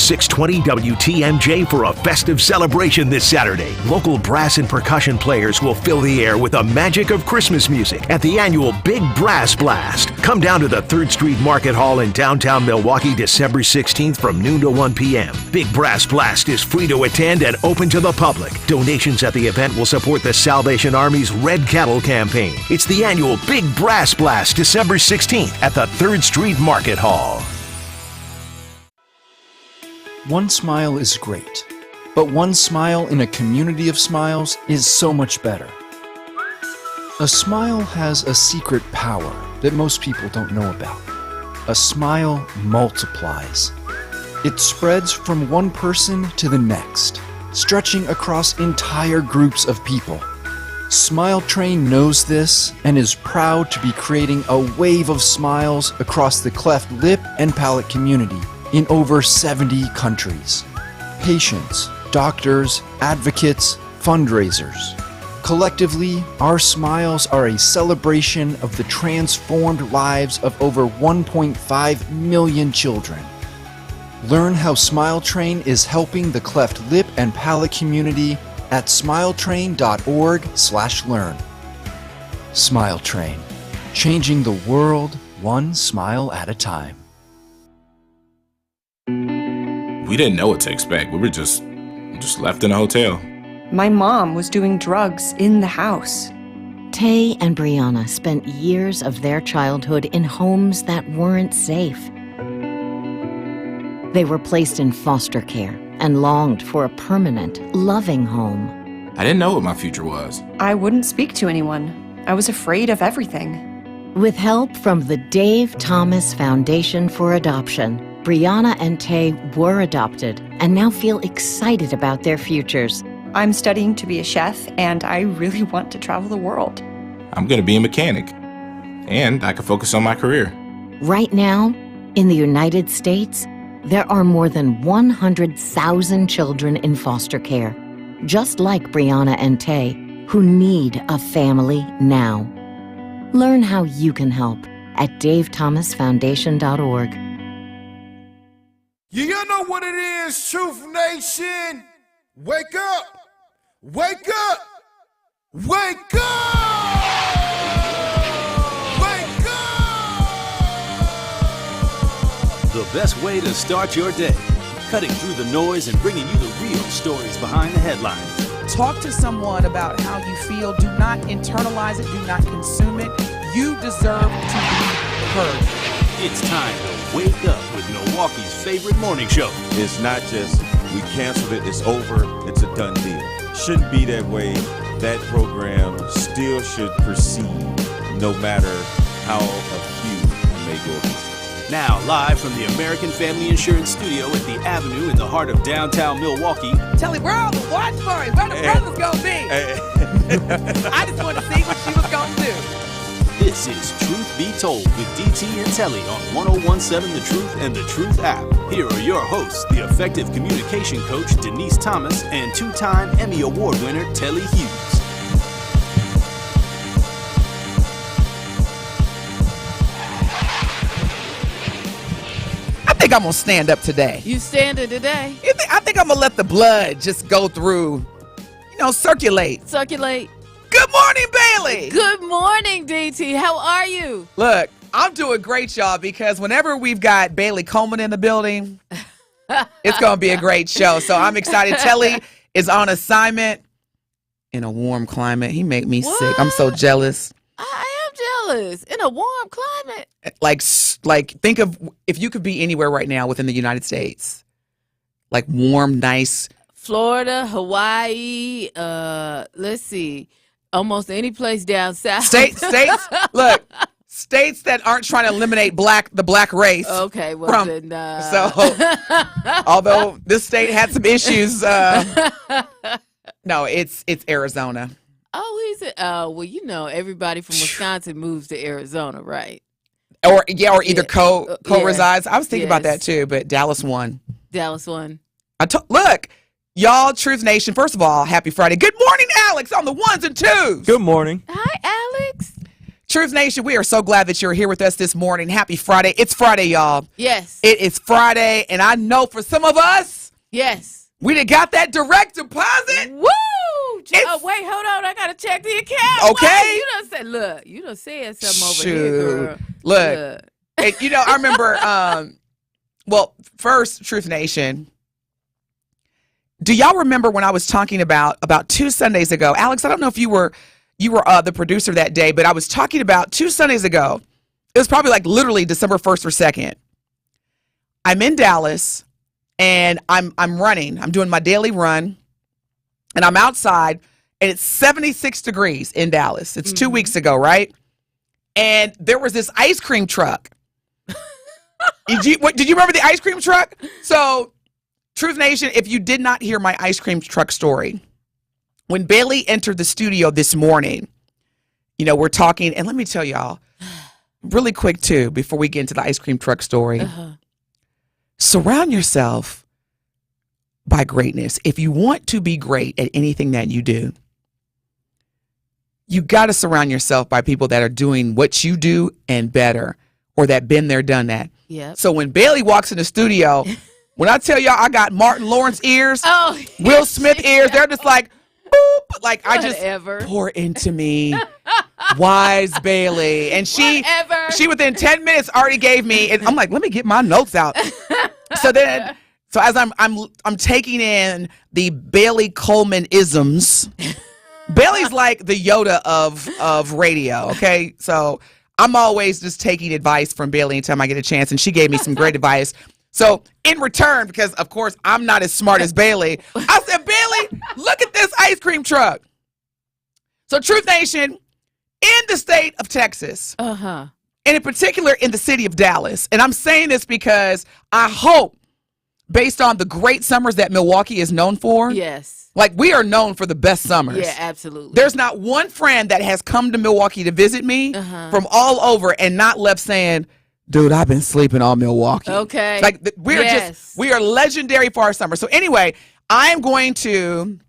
620 WTMJ for a festive celebration this Saturday. Local brass and percussion players will fill the air with the magic of Christmas music at the annual Big Brass Blast. Come down to the 3rd Street Market Hall in downtown Milwaukee December 16th from noon to 1 p.m. Big Brass Blast is free to attend and open to the public. Donations at the event will support the Salvation Army's Red Cattle campaign. It's the annual Big Brass Blast December 16th at the 3rd Street Market Hall. One smile is great, but one smile in a community of smiles is so much better. A smile has a secret power that most people don't know about. A smile multiplies. It spreads from one person to the next, stretching across entire groups of people. Smile Train knows this and is proud to be creating a wave of smiles across the cleft lip and palate community in over 70 countries. Patients, doctors, advocates, fundraisers. Collectively, our smiles are a celebration of the transformed lives of over 1.5 million children. Learn how Smile Train is helping the cleft lip and palate community at smiletrain.org/learn. Smile Train, changing the world one smile at a time. We didn't know what to expect. We were just left in a hotel. My mom was doing drugs in the house. Tay and Brianna spent years of their childhood in homes that weren't safe. They were placed in foster care and longed for a permanent, loving home. I didn't know what my future was. I wouldn't speak to anyone. I was afraid of everything. With help from the Dave Thomas Foundation for Adoption, Brianna and Tay were adopted and now feel excited about their futures. I'm studying to be a chef, and I really want to travel the world. I'm going to be a mechanic, and I can focus on my career. Right now, in the United States, there are more than 100,000 children in foster care, just like Brianna and Tay, who need a family now. Learn how you can help at davethomasfoundation.org. You know what it is, Truth Nation? Wake up! Wake up! Wake up! Wake up! The best way to start your day. Cutting through the noise and bringing you the real stories behind the headlines. Talk to someone about how you feel. Do not internalize it. Do not consume it. You deserve to be heard. It's time to wake up with Milwaukee's favorite morning show. It's not just we canceled it, it's over, it's a done deal. Shouldn't be that way. That program still should proceed no matter how a few may go against it. Now, live from the American Family Insurance Studio at the Avenue in the heart of downtown Milwaukee. Telly, where all the watch parties? Where the brothers gonna be? I just wanted to see what she was gonna do. This is Truth Be Told with DT and Telly on 1017 The Truth and The Truth app. Here are your hosts, the effective communication coach Denise Thomas and two-time Emmy Award winner Telly Hughes. I think I'm gonna stand up today. You standing today? I think I'm gonna let the blood just go through, circulate. Circulate. Good morning, Bailey. Good morning, DT. How are you? Look, I'm doing great, y'all, because whenever we've got Bailey Coleman in the building, it's going to be a great show. So I'm excited. Telly is on assignment in a warm climate. He made me sick. I'm so jealous. I am jealous. In a warm climate. Like think of if you could be anywhere right now within the United States. Like warm, nice. Florida, Hawaii, let's see. Almost any place down south. States, look, states that aren't trying to eliminate the black race. Okay, well then. So, although this state had some issues, no, it's Arizona. Oh, is it? Well, everybody from Wisconsin moves to Arizona, right? Or either co-resides. I was thinking about that too, but Dallas won. Dallas won. Look. Y'all, Truth Nation, first of all, happy Friday. Good morning, Alex, on the ones and twos. Good morning. Hi, Alex. Truth Nation, we are so glad that you're here with us this morning. Happy Friday. It's Friday, y'all. Yes. It is Friday, and I know for some of us, Yes. we done got that direct deposit. Woo! Oh, wait, hold on. I got to check the account. Okay. Wow, you done said, look, you done said something over here, girl. Look. And, you know, I remember, well, first, Truth Nation, do y'all remember when I was talking about 2 Sundays ago? Alex, I don't know if you were the producer that day, but I was talking about 2 Sundays ago. It was probably like literally December 1st or 2nd. I'm in Dallas and I'm running. I'm doing my daily run and I'm outside and it's 76 degrees in Dallas. It's 2 weeks ago, right? And there was this ice cream truck. Did you remember the ice cream truck? So, Truth Nation, if you did not hear my ice cream truck story, when Bailey entered the studio this morning, you know, we're talking, and let me tell y'all, really quick too, before we get into the ice cream truck story, surround yourself by greatness. If you want to be great at anything that you do, you got to surround yourself by people that are doing what you do and better, or that been there, done that. Yep. So when Bailey walks in the studio, when I tell y'all I got Martin Lawrence ears, Will Smith ears, they're just like, boop, like Whatever. I just pour into me, wise Bailey, and she within 10 minutes already gave me, and I'm like, let me get my notes out. So as I'm taking in the Bailey Coleman isms. Bailey's like the Yoda of radio. Okay, so I'm always just taking advice from Bailey anytime I get a chance, and she gave me some great advice. So in return, because of course I'm not as smart as Bailey, I said, Bailey, look at this ice cream truck. So Truth Nation, in the state of Texas, and in particular in the city of Dallas, and I'm saying this because I hope, based on the great summers that Milwaukee is known for, like we are known for the best summers. Yeah, absolutely. There's not one friend that has come to Milwaukee to visit me from all over and not left saying, dude, I've been sleeping on Milwaukee. Okay. Like we are legendary for our summer. So anyway, I'm going to,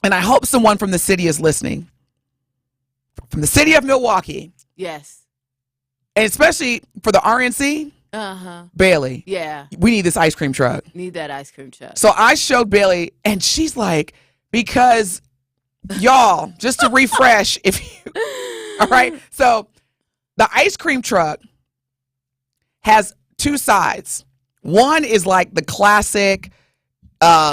and I hope someone from the city is listening, from the city of Milwaukee. Yes. And especially for the RNC, Bailey. Yeah. We need this ice cream truck. Need that ice cream truck. So I showed Bailey, and she's like, because y'all, just to refresh, all right. So the ice cream truck has two sides. One is like the classic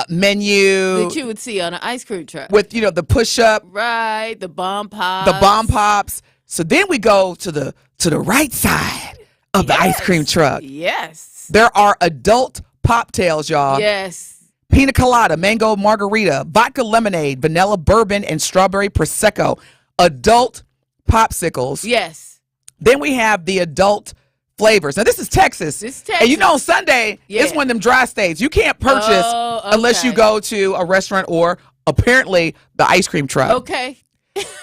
menu that you would see on an ice cream truck with, you know, the push up, right? The bomb pops. The bomb pops. So then we go to the right side of the ice cream truck. Yes. There are adult pop tails, y'all. Yes. Pina colada, mango margarita, vodka lemonade, vanilla bourbon, and strawberry prosecco. Adult popsicles. Yes. Then we have the adult flavors. Now, this is Texas. And you know, on Sunday, it's one of them dry states. You can't purchase unless you go to a restaurant or apparently the ice cream truck. Okay.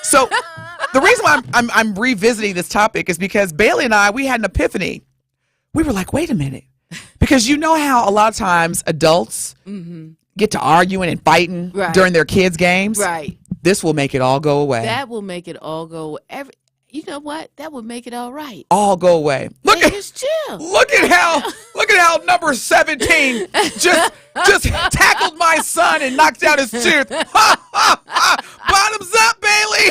So the reason why I'm revisiting this topic is because Bailey and I, we had an epiphany. We were like, wait a minute. Because you know how a lot of times adults get to arguing and fighting during their kids' games? Right. This will make it all go away. That will make it all go you know what? That would make it all right. All go away. Look at how number 17 just tackled my son and knocked out his tooth. Bottoms up, Bailey.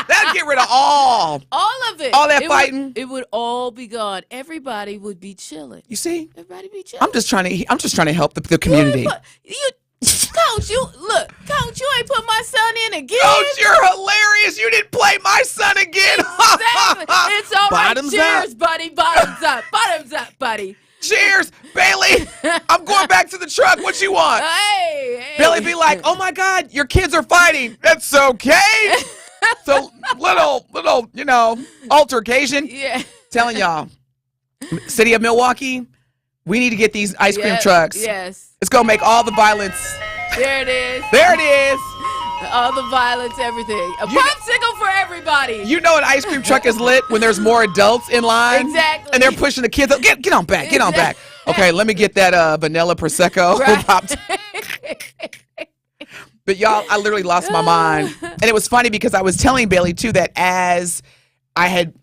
That'd get rid of all of it. All that fighting. It would all be gone. Everybody would be chilling. You see? Everybody be chilling. I'm just trying to help the community. Coach, you ain't put my son in again. Coach, you're hilarious. You didn't play my son again. Exactly. It's all right. Bottoms Cheers, up. buddy. Bottoms up. Bottoms up, buddy. Cheers, Bailey. I'm going back to the truck. What you want? Hey. Bailey be like, oh my God, your kids are fighting. That's okay. So little, you know, altercation. Yeah. Telling y'all, city of Milwaukee, we need to get these ice cream trucks. Yes. It's going to make all the violence. There it is. There it is. All the violence, everything. A popsicle for everybody. You know an ice cream truck is lit when there's more adults in line. Exactly. And they're pushing the kids up. Get on back. Get on back. Okay, let me get that vanilla Prosecco. Popped. But y'all, I literally lost my mind. And it was funny because I was telling Bailey, too, that as I had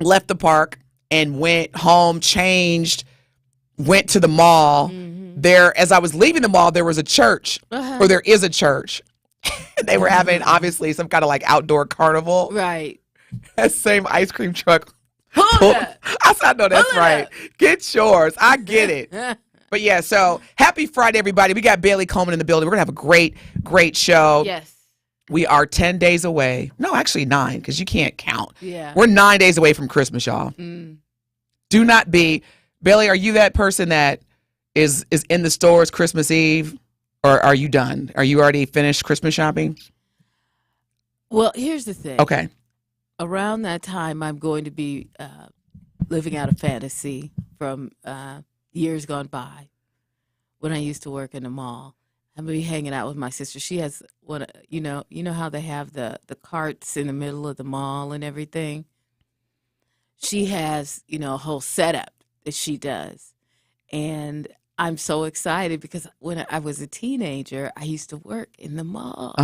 left the park and went home, changed, went to the mall. There, as I was leaving the mall, there was a church, or there is a church. They were having, obviously, some kind of like outdoor carnival. Right. That same ice cream truck. I said, no, that's right. Get yours. I get it. But yeah, so happy Friday, everybody. We got Bailey Coleman in the building. We're going to have a great show. Yes. We are 10 days away. No, actually 9, because you can't count. Yeah. We're 9 days away from Christmas, y'all. Do not be. Bailey, are you that person that is in the stores Christmas Eve? Or are you done? Are you already finished Christmas shopping? Well, here's the thing. Okay. Around that time, I'm going to be living out a fantasy from years gone by when I used to work in the mall. I'm going to be hanging out with my sister. She has what, you know how they have the carts in the middle of the mall and everything? She has, a whole setup that she does. And I'm so excited because when I was a teenager, I used to work in the mall.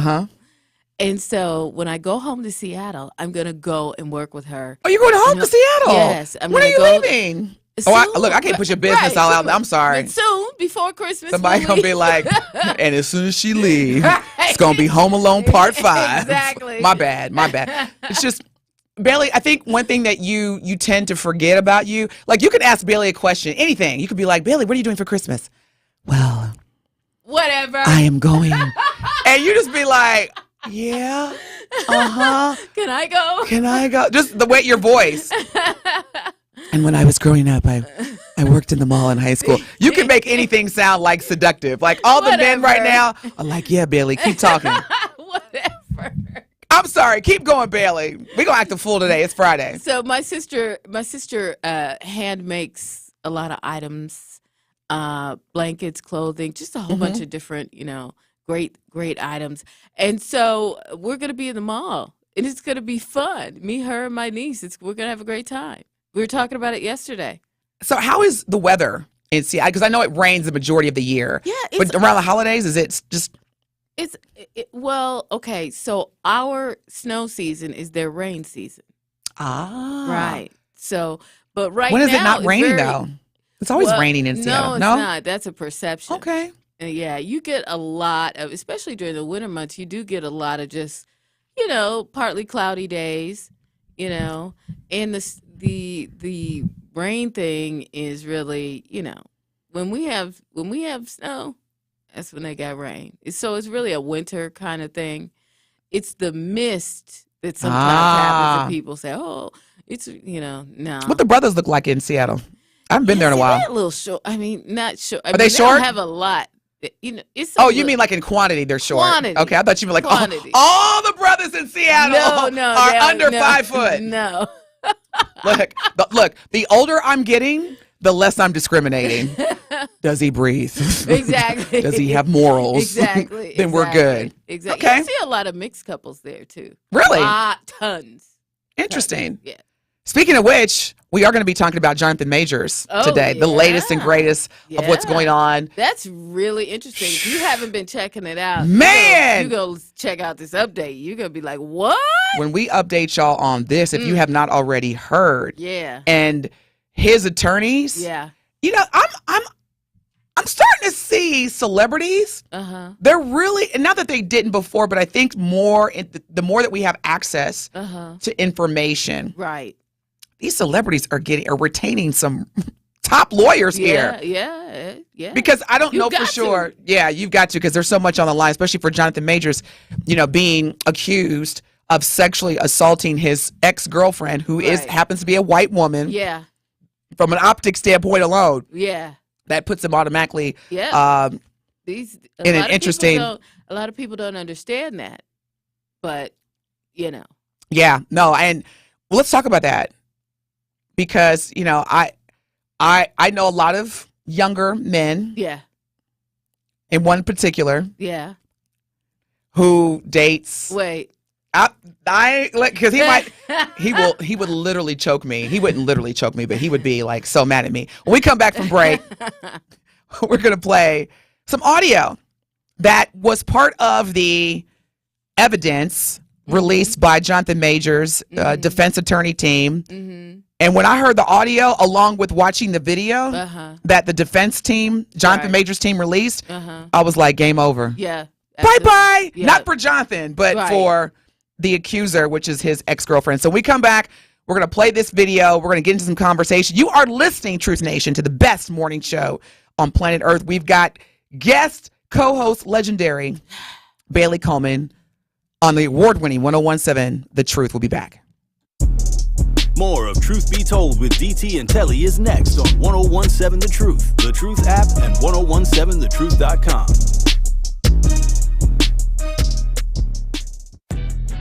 And so when I go home to Seattle, I'm going to go and work with her. Oh, you're going home to Seattle? Yes. When are you leaving? Look, I can't put your business all out. I'm sorry. But soon, before Christmas. Somebody going to be like, and as soon as she leaves, it's going to be Home Alone Part 5. Exactly. My bad. It's just, Bailey, I think one thing that you tend to forget about you, like you could ask Bailey a question, anything. You could be like, Bailey, what are you doing for Christmas? Well, whatever. I am going. And you just be like, yeah, Can I go? Just the way your voice. And when I was growing up, I worked in the mall in high school. You can make anything sound like seductive. Like all the men right now are like, yeah, Bailey, keep talking. Whatever. I'm sorry. Keep going, Bailey. We're going to act a fool today. It's Friday. So my sister hand makes a lot of items, blankets, clothing, just a whole bunch of different, great items. And so we're going to be in the mall, and it's going to be fun. Me, her, and my niece. We're going to have a great time. We were talking about it yesterday. So how is the weather in Seattle? Because I know it rains the majority of the year. Yeah. But around the holidays, is it just... Well, okay, so our snow season is their rain season. Right. So, but right now... When is it not raining, though? It's always raining in Seattle. No, it's not. That's a perception. Okay. Yeah, you get a lot of, especially during the winter months, you do get a lot of just, partly cloudy days, and the rain thing is really, when we have snow, that's when they got rain. So it's really a winter kind of thing. It's the mist that sometimes happens and people say, oh, it's, no. What the brothers look like in Seattle? I haven't been there in a while. They're a little short. I mean, not short. Are they short? They don't have a lot. It's you mean like in quantity they're short? Quantity. Okay, I thought you meant like Quantity. all the brothers in Seattle are under 5 foot. No. Look, the older I'm getting, the less I'm discriminating. Does he breathe? Exactly. Does he have morals? Exactly. Then we're good. Exactly. Okay. You see a lot of mixed couples there too. Really? Tons. Interesting. Yeah. Speaking of which, we are going to be talking about Jonathan Majors today, the latest and greatest of what's going on. That's really interesting. If you haven't been checking it out, man, you go check out this update. You're going to be like, what? When we update y'all on this, if you have not already heard, and his attorneys, I'm starting to see celebrities. They're really, and not that they didn't before, but I think the more that we have access to information, right? These celebrities are retaining some top lawyers here. Yeah. Because I don't know for sure. Yeah, you've got to, because there's so much on the line, especially for Jonathan Majors, being accused of sexually assaulting his ex-girlfriend, who happens to be a white woman. Yeah. From an optic standpoint alone. Yeah. That puts him automatically in an interesting. A lot of people don't understand that, but Yeah, no, and let's talk about that, because I know a lot of younger men. Yeah. In one particular. Yeah. Who dates. Wait. Because he would literally choke me. He wouldn't literally choke me, but he would be like so mad at me. When we come back from break, we're going to play some audio that was part of the evidence released by Jonathan Majors, defense attorney team. Mm-hmm. And when I heard the audio, along with watching the video that the defense team, Jonathan Majors team released, I was like, game over. Yeah. Bye-bye. Yeah. Not for Jonathan, but for the accuser, which is his ex-girlfriend. So we come back. We're going to play this video. We're going to get into some conversation. You are listening, Truth Nation, to the best morning show on planet Earth. We've got guest co-host legendary Bailey Coleman on the award-winning 1017 The Truth. We'll be back. More of Truth Be Told with DT and Telly is next on 1017 The Truth app, and 1017thetruth.com.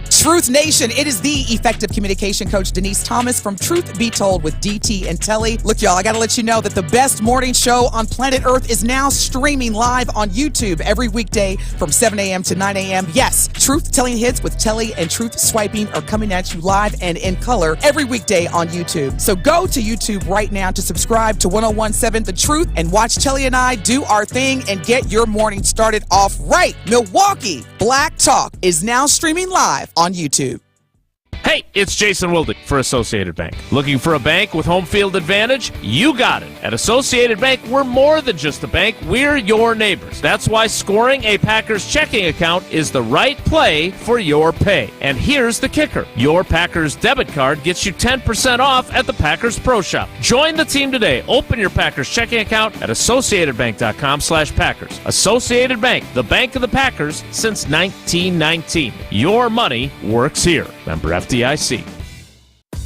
Truth Nation, it is the effective communication coach Denise Thomas from Truth Be Told with DT and Telly. Look, y'all, I got to let you know that the best morning show on planet Earth is now streaming live on YouTube every weekday from 7 a.m. to 9 a.m. Yes, Truth Telling Hits with Telly and Truth Swiping are coming at you live and in color every weekday on YouTube. So go to YouTube right now to subscribe to 1017 The Truth and watch Telly and I do our thing and get your morning started off right. Milwaukee Black Talk is now streaming live on YouTube. Hey, it's Jason Wildick for Associated Bank. Looking for a bank with home field advantage? You got it. At Associated Bank, we're more than just a bank. We're your neighbors. That's why scoring a Packers checking account is the right play for your pay. And here's the kicker. Your Packers debit card gets you 10% off at the Packers Pro Shop. Join the team today. Open your Packers checking account at AssociatedBank.com/Packers. Associated Bank, the bank of the Packers since 1919. Your money works here. Member FDIC.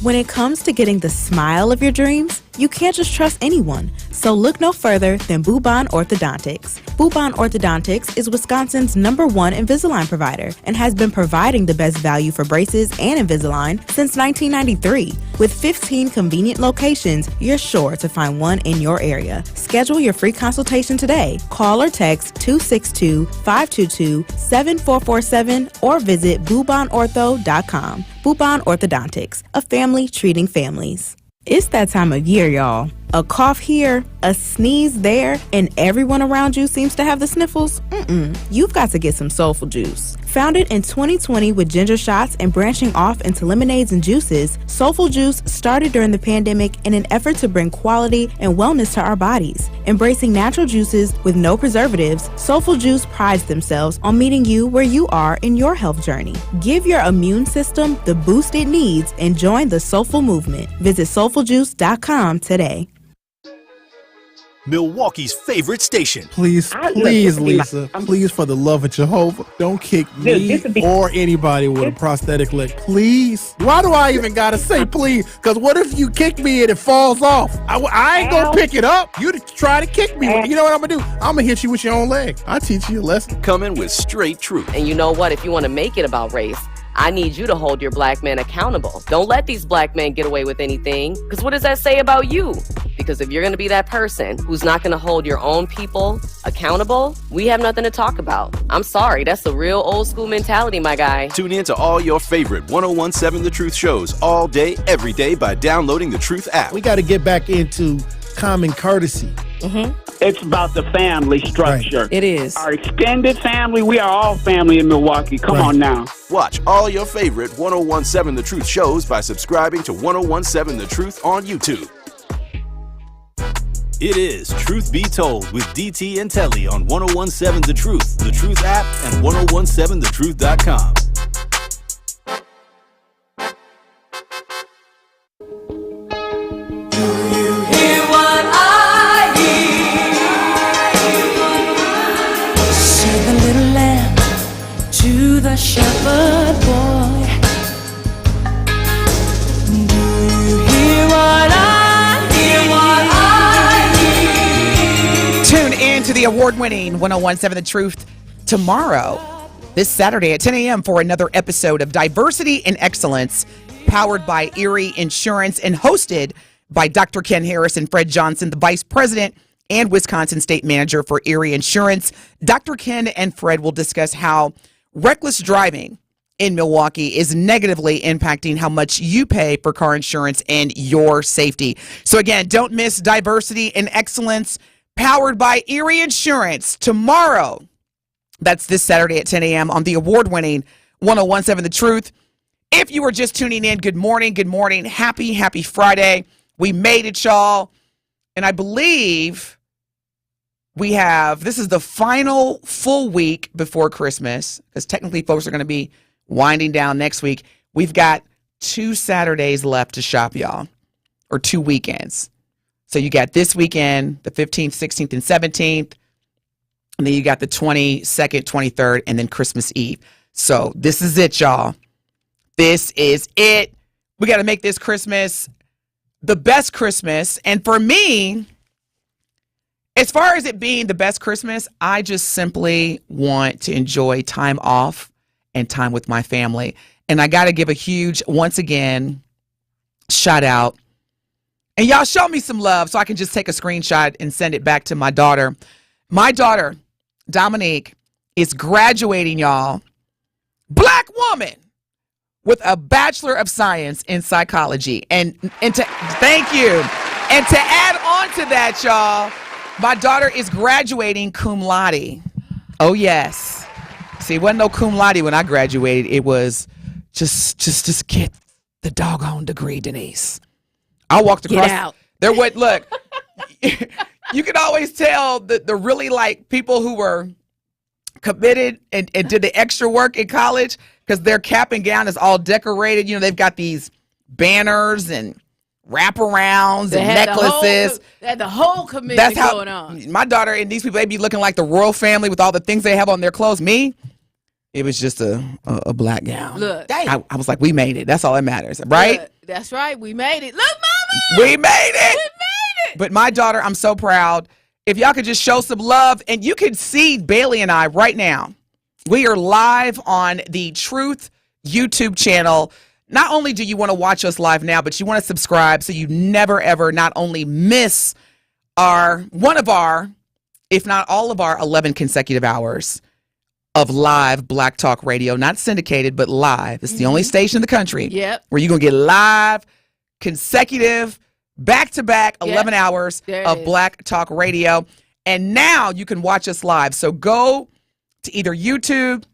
When it comes to getting the smile of your dreams, you can't just trust anyone. So look no further than Bouban Orthodontics. Bouban Orthodontics is Wisconsin's #1 Invisalign provider and has been providing the best value for braces and Invisalign since 1993. With 15 convenient locations, you're sure to find one in your area. Schedule your free consultation today. Call or text 262-522-7447 or visit BoubanOrtho.com. Bouban Orthodontics, a family treating families. It's that time of year, y'all. A cough here, a sneeze there, and everyone around you seems to have the sniffles? You've got to get some Soulful Juice. Founded in 2020 with ginger shots and branching off into lemonades and juices, Soulful Juice started during the pandemic in an effort to bring quality and wellness to our bodies. Embracing natural juices with no preservatives, Soulful Juice prides themselves on meeting you where you are in your health journey. Give your immune system the boost it needs and join the Soulful movement. Visit soulfuljuice.com today. Milwaukee's favorite station. Please, Lisa, please, for the love of Jehovah, don't kick me or anybody with a prosthetic leg. Please. Why do I even gotta say please? Because what if you kick me and it falls off? I ain't gonna pick it up. You try to kick me. You know what I'm gonna do? I'm gonna hit you with your own leg. I'll teach you a lesson. Coming with straight truth. And you know what? If you want to make it about race, I need you to hold your black men accountable. Don't let these black men get away with anything. Because what does that say about you? Because if you're going to be that person who's not going to hold your own people accountable, we have nothing to talk about. I'm sorry, that's a real old school mentality, my guy. Tune in to all your favorite 1017 The Truth shows all day, every day by downloading the Truth app. We got to get back into common courtesy. It's about the family structure. It is. Our extended family, we are all family in Milwaukee. Come on now. Watch all your favorite 1017 The Truth shows by subscribing to 1017 The Truth on YouTube. It is Truth Be Told with DT and Telly on 1017 The Truth app, and 1017thetruth.com. The shepherd boy, do you hear what I hear? Tune in to the award-winning 1017 The Truth tomorrow, this Saturday at 10 a.m. for another episode of Diversity and Excellence, powered by Erie Insurance and hosted by Dr. Ken Harris and Fred Johnson, the Vice President and Wisconsin State Manager for Erie Insurance. Dr. Ken and Fred will discuss how reckless driving in Milwaukee is negatively impacting how much you pay for car insurance and your safety. So again, don't miss Diversity and Excellence, powered by Erie Insurance tomorrow. That's this Saturday at 10 a.m. on the award-winning 1017 The Truth. If you were just tuning in, good morning, good morning. Happy Friday. We made it, y'all. And I believe this is the final full week before Christmas, because technically folks are going to be winding down next week. We've got 2 Saturdays left to shop, y'all, or 2 weekends. So you got this weekend, the 15th, 16th, and 17th. And then you got the 22nd, 23rd, and then Christmas Eve. So this is it, y'all. This is it. We got to make this Christmas the best Christmas. And for me, as far as it being the best Christmas, I just simply want to enjoy time off and time with my family. And I got to give a huge, once again, shout out. And y'all show me some love so I can just take a screenshot and send it back to my daughter. My daughter, Dominique, is graduating, y'all. Black woman with a Bachelor of Science in Psychology. And to thank you. And to add on to that, y'all, my daughter is graduating cum laude. Oh, yes. See, it wasn't no cum laude when I graduated. It was just get the doggone degree, Denise. I walked across. Get out. There would look. You can always tell the really like people who were committed and did the extra work in college, because their cap and gown is all decorated. You know, they've got these banners and wraparounds and necklaces. They had the whole commitment going on. My daughter and these people, they be looking like the royal family with all the things they have on their clothes. Me, it was just a black gown. Look, I was like, we made it. That's all that matters, right? Look, that's right. We made it. Look, Mama. We made it. We made it. But my daughter, I'm so proud. If y'all could just show some love, and you can see Bailey and I right now. We are live on the Truth YouTube channel. Not only do you want to watch us live now, but you want to subscribe so you never, ever not only miss one of our, if not all of our 11 consecutive hours of live Black Talk Radio, not syndicated, but live. It's the only station in the country where you're going to get live, consecutive, back-to-back 11 hours of Black Talk Radio. And now you can watch us live. So go to either YouTube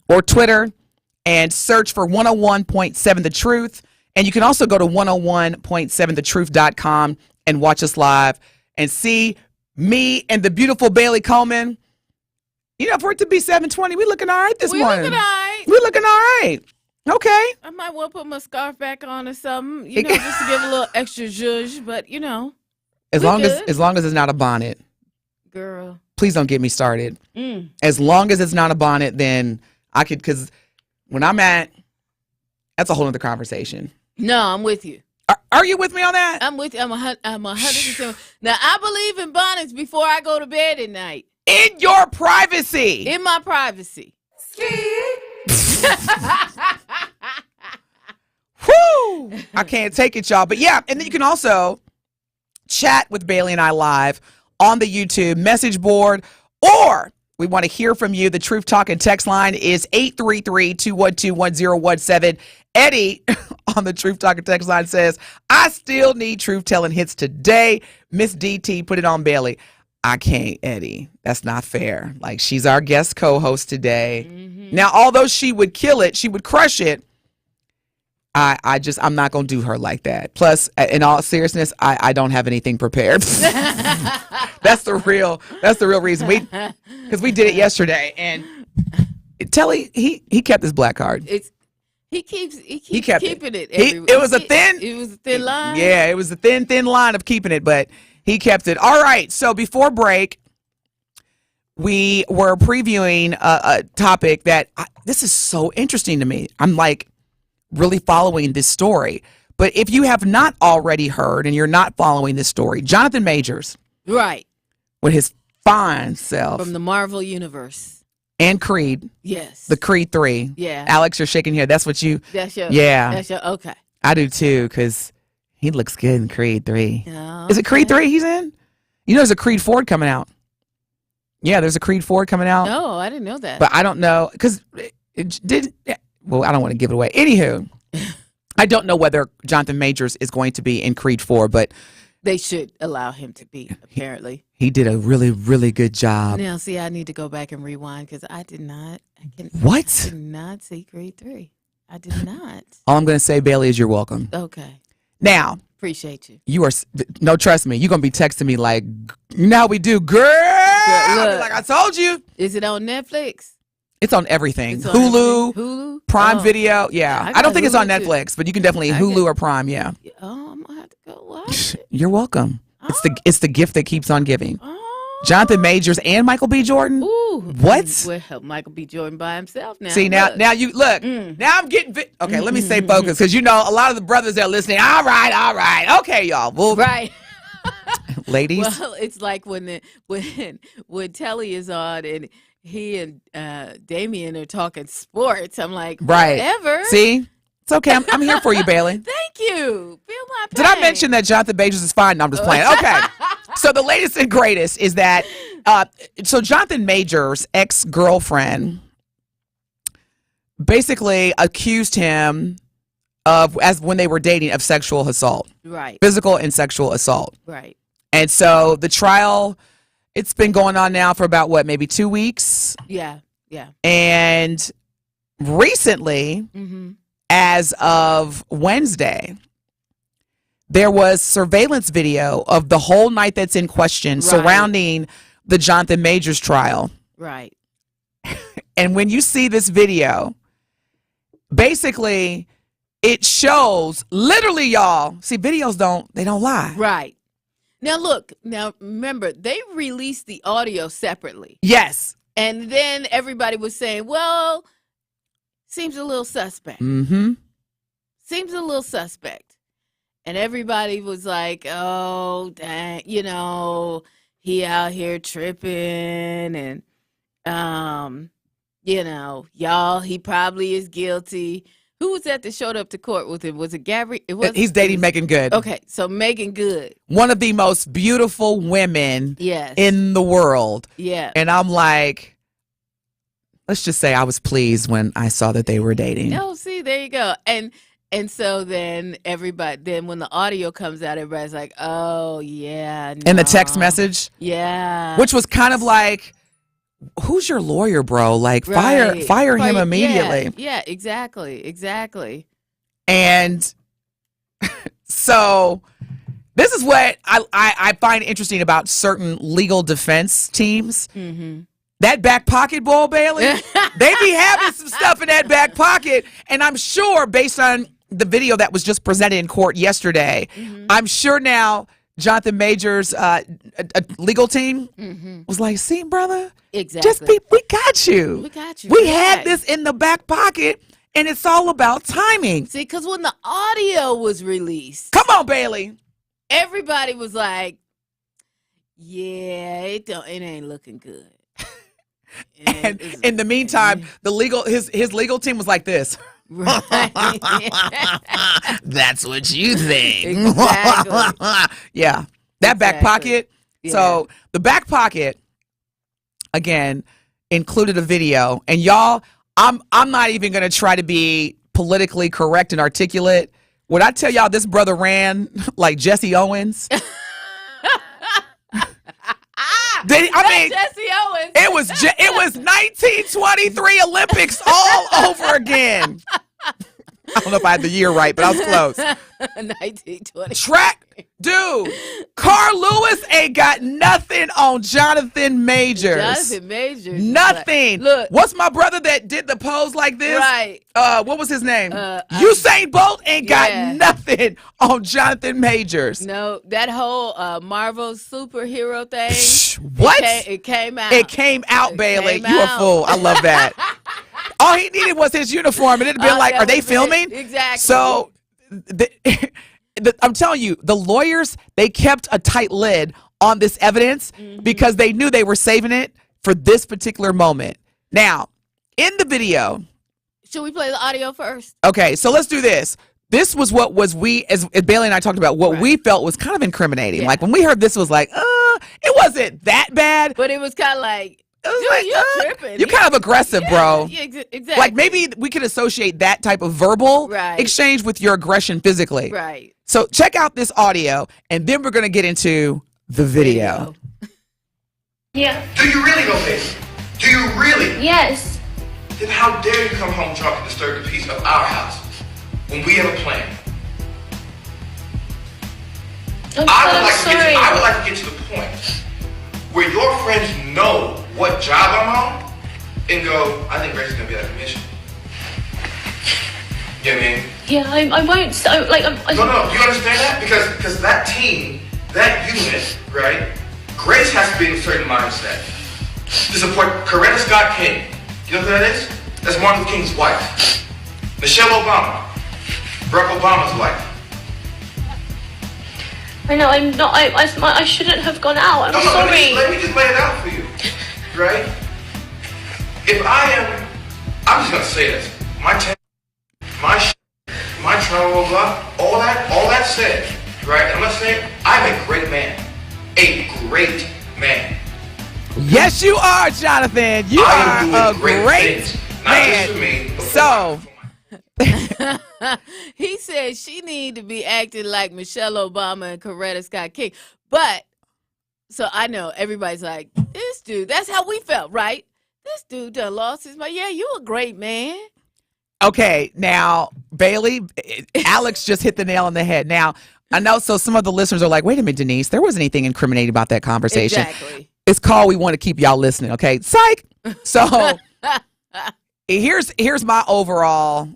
or Twitter and search for 101.7 The Truth. And you can also go to 101.7thetruth.com and watch us live and see me and the beautiful Bailey Coleman. You know, for it to be 7:20, we looking all right this morning. We looking all right. We looking all right. Okay. I might want to put my scarf back on or something, you know, just to give a little extra zhuzh, but you know. As long as it's not a bonnet. Girl. Please don't get me started. As long as it's not a bonnet, then I could, because when I'm that's a whole other conversation. No, I'm with you. Are you with me on that? I'm with you. I'm 100%. Now, I believe in bonnets before I go to bed at night. In your privacy. In my privacy. Whoo! I can't take it, y'all. But yeah, and then you can also chat with Bailey and I live on the YouTube message board, or we want to hear from you. The Truth Talk and text line is 833-212-1017. Eddie on the Truth Talk and text line says, I still need truth telling hits today. Miss DT, put it on Bailey. I can't, Eddie. That's not fair. Like, she's our guest co-host today. Now, although she would kill it, she would crush it, I'm not going to do her like that. Plus, in all seriousness, I don't have anything prepared. That's the real reason. Because we did it yesterday, and Telly, he kept his black card. He keeps keeping it. It was a thin line. Yeah, it was a thin line of keeping it, but he kept it. All right. So before break, we were previewing a topic that this is so interesting to me. I'm like really following this story. But if you have not already heard and you're not following this story, Jonathan Majors, right, with his fine self from the Marvel universe and Creed, yes, the Creed 3. Yeah, Alex, you're shaking your head. That's what you. That's your. Yeah, that's your. Okay, I do too, because he looks good in Creed 3. Oh, is it Creed 3 he's in? You know, there's a Creed 4 coming out. Yeah, there's a Creed 4 coming out. No, I didn't know that. But I don't know, because it did. Well, I don't want to give it away. Anywho, I don't know whether Jonathan Majors is going to be in Creed 4, but They should allow him to be, apparently. He did a really, really good job. Now, see, I need to go back and rewind because I did not. What? I did not see grade 3. I did not. All I'm going to say, Bailey, is you're welcome. Okay. Now. Appreciate you. You are, no, trust me, you're going to be texting me like, you know how we do, girl. I'll be like, I told you. Is it on Netflix? It's on everything. It's on Hulu, Hulu? Prime Video. Yeah. I don't think it's on Netflix, but you can definitely Hulu or Prime. Yeah. Oh, I'm going to have to go watch it. You're welcome. It's the gift that keeps on giving. Jonathan Majors and Michael B. Jordan. Ooh. What? Well, Michael B. Jordan by himself now. See, now you look. Now I'm getting okay. Let me stay focused because a lot of the brothers that are listening. All right. Okay, y'all. Well, right. Ladies. Well, it's like when Telly is on and he and Damien are talking sports. I'm like, whatever. See, it's okay. I'm here for you, Bailey. Thank you. Feel my pain. Did I mention that Jonathan Majors is fine? No, I'm just playing. Okay. So the latest and greatest is that so Jonathan Majors' ex-girlfriend basically accused him of, as when they were dating, of sexual assault. Right. Physical and sexual assault. Right. And so the trial, it's been going on now for about, maybe 2 weeks? Yeah. And recently, as of Wednesday, there was surveillance video of the whole night that's in question surrounding the Jonathan Majors trial. Right. And when you see this video, basically it shows literally, y'all, see, videos don't lie. Right. Now remember, they released the audio separately. Yes. And then everybody was saying, well, seems a little suspect. Seems a little suspect. And everybody was like, oh, dang, he out here tripping. And, y'all, he probably is guilty. Who was that showed up to court with him? Was it Gabby? He's dating Megan Good. Okay, so Megan Good. One of the most beautiful women in the world. Yeah. And I'm like, let's just say I was pleased when I saw that they were dating. Oh, see, there you go. And so then when the audio comes out, everybody's like, oh, yeah. No. And the text message? Yeah. Which was kind of like, who's your lawyer, bro? Like, fire him immediately. Yeah, exactly. And so this is what I find interesting about certain legal defense teams. That back pocket, boy, Bailey, they be having some stuff in that back pocket. And I'm sure, based on the video that was just presented in court yesterday, I'm sure now Jonathan Majors' legal team was like, see, brother, exactly. We got you. We got you. We had this in the back pocket, and it's all about timing. See, because when the audio was released. Come on, Bailey. Everybody was like, yeah, it ain't looking good. And in the meantime, his legal team was like this. Right. That's what you think. Exactly. Yeah. That back pocket. Yeah. So the back pocket, again, included a video. And y'all, I'm not even going to try to be politically correct and articulate. When I tell y'all this brother ran like Jesse Owens. Jesse Owens. It was 1923 Olympics all over again. I don't know if I had the year right, but I was close. 1920. Track, dude. Carl Lewis ain't got nothing on Jonathan Majors. Nothing. Look, what's my brother that did the pose like this? Right. What was his name? Usain Bolt ain't got nothing on Jonathan Majors. No, that whole Marvel superhero thing. What? It came out. It came out, Bailey. You a fool. I love that. All he needed was his uniform, and it'd been like, are they filming? Exactly. So, I'm telling you, the lawyers, they kept a tight lid on this evidence because they knew they were saving it for this particular moment. Now, in the video. Should we play the audio first? Okay, so let's do this. This was what was as Bailey and I talked about, what we felt was kind of incriminating. Yeah. Like when we heard this was like, it wasn't that bad. But it was kind of like, You're tripping. You kind of aggressive, bro. Yeah, exactly. Like maybe we could associate that type of verbal Right. exchange with your aggression physically. Right. So check out this audio, and then we're going to get into the video. Yeah. Do you really know this? Do you really? Yes. Then how dare you come home drunk and disturb the peace of our house when we have a plan? I would like to get to the point where your friends know what job I'm on and go, I think Grace is gonna be at a commission. You know what I mean? Yeah, I won't. No, you understand that? Because that team, that unit, right? Grace has to be in a certain mindset to support Coretta Scott King. You know who that is? That's Martin Luther King's wife. Michelle Obama, Barack Obama's wife. I know, I'm not. I shouldn't have gone out. I'm sorry. Let me just lay it out for you, right? If I'm just gonna say this. My travel, blah, all that said, right? I'm not saying I'm a great man. A great man. Yes, you are, Jonathan. You are a great man. So he said she need to be acting like Michelle Obama and Coretta Scott King. But so I know everybody's like, this dude, that's how we felt, right? This dude done lost his mind. Yeah, you a great man. okay, now Bailey, Alex just hit the nail on the head. Now I know. So some of the listeners are like, wait a minute, Denise, there wasn't anything incriminating about that conversation. Exactly. It's called We Want to Keep Y'all Listening. Okay, psych. So here's my overall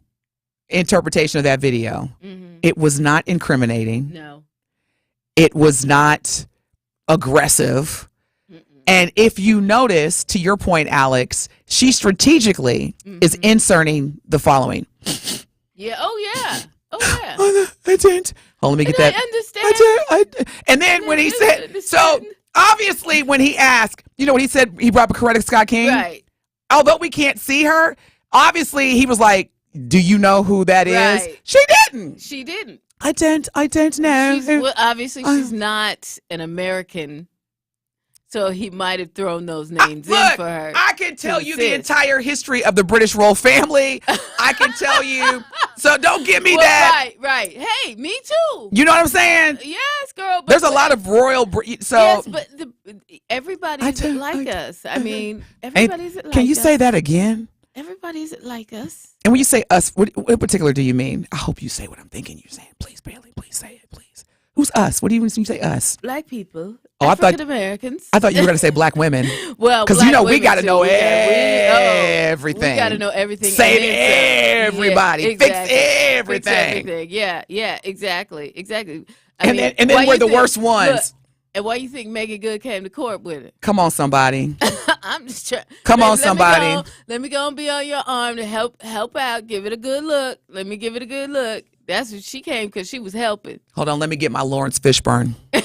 interpretation of that video. Mm-hmm. It was not incriminating. No. It was not aggressive. Mm-mm. And if you notice, to your point, Alex, she strategically is inserting the following. Yeah. Oh, yeah. Oh, yeah. I didn't. Hold on, let me get that. I understand. I did. And then when he said, so obviously when he asked, you know what he said, he brought up Coretta Scott King. Right. Although we can't see her, obviously he was like, do you know who that is? Right. She didn't. She didn't. I don't know. Well, obviously, she's not an American, so he might have thrown those names in for her. I can tell you the entire history of the British royal family. I can tell you. So don't give me that. Right. Hey, me too. You know what I'm saying? Yes, girl. But there's a lot of royal. So yes, but everybody isn't like us. I mean, everybody isn't like us. Can you say that again? Everybody isn't like us. And when you say us, what in particular do you mean? I hope you say what I'm thinking you're saying. Please, Bailey, please say it, please. Who's us? What do you mean you say us? Black people. Oh, African Americans. I thought you were going to say black women. Well, because we got to know everything. We got to know everything. Save everybody. Yeah, exactly. Fix everything. Fix everything. Yeah, exactly. And then we're the worst ones. Look, and why you think Megan Good came to court with it? Come on, somebody. I'm just trying. Come on, somebody. Let me go and be on your arm to help out. Give it a good look. Let me give it a good look. That's what she came because she was helping. Hold on, let me get my Lawrence Fishburne. Wake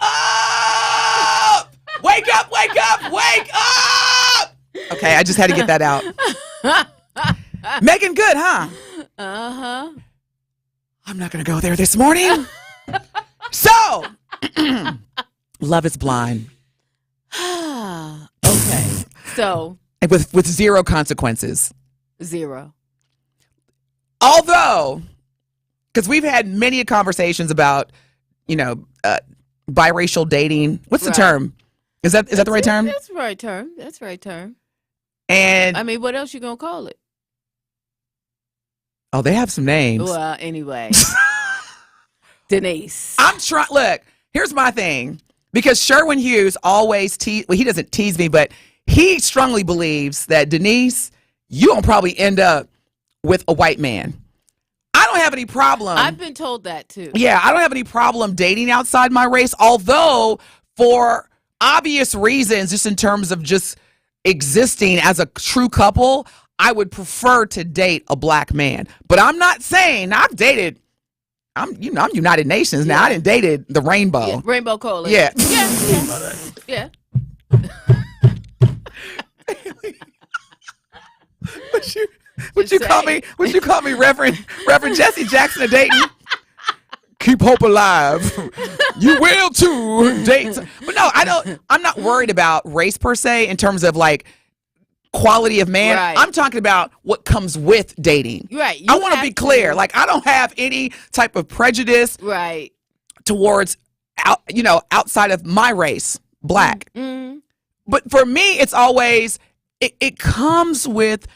up! Wake up! Wake up! Wake up! Okay, I just had to get that out. Megan Good, huh? Uh-huh. I'm not going to go there this morning. So, Love is Blind. Okay. So. With zero consequences. Zero. Although, because we've had many conversations about, biracial dating. What's the term? Is that the right term? That's the right term. That's the right term. And I mean, what else you gonna call it? Oh, they have some names. Well, anyway. Denise. I'm trying. Look, here's my thing. Because Sherwin Hughes always he doesn't tease me, but he strongly believes that Denise, you gonna probably end up with a white man. I don't have any problem. I've been told that too. Yeah, I don't have any problem dating outside my race, although for obvious reasons, just in terms of just existing as a true couple, I would prefer to date a black man. But I'm not saying I'm I'm United Nations now. I didn't dated the Rainbow. Yeah, Rainbow Coalition. Yeah. Would you call me Reverend Jesse Jackson of Dayton? Keep hope alive. You will too. Date. But no, I'm not worried about race per se in terms of like quality of man. Right. I'm talking about what comes with dating. Right. I want to be clear. Like, I don't have any type of prejudice towards outside of my race, black. Mm-hmm. But for me, it's always it comes with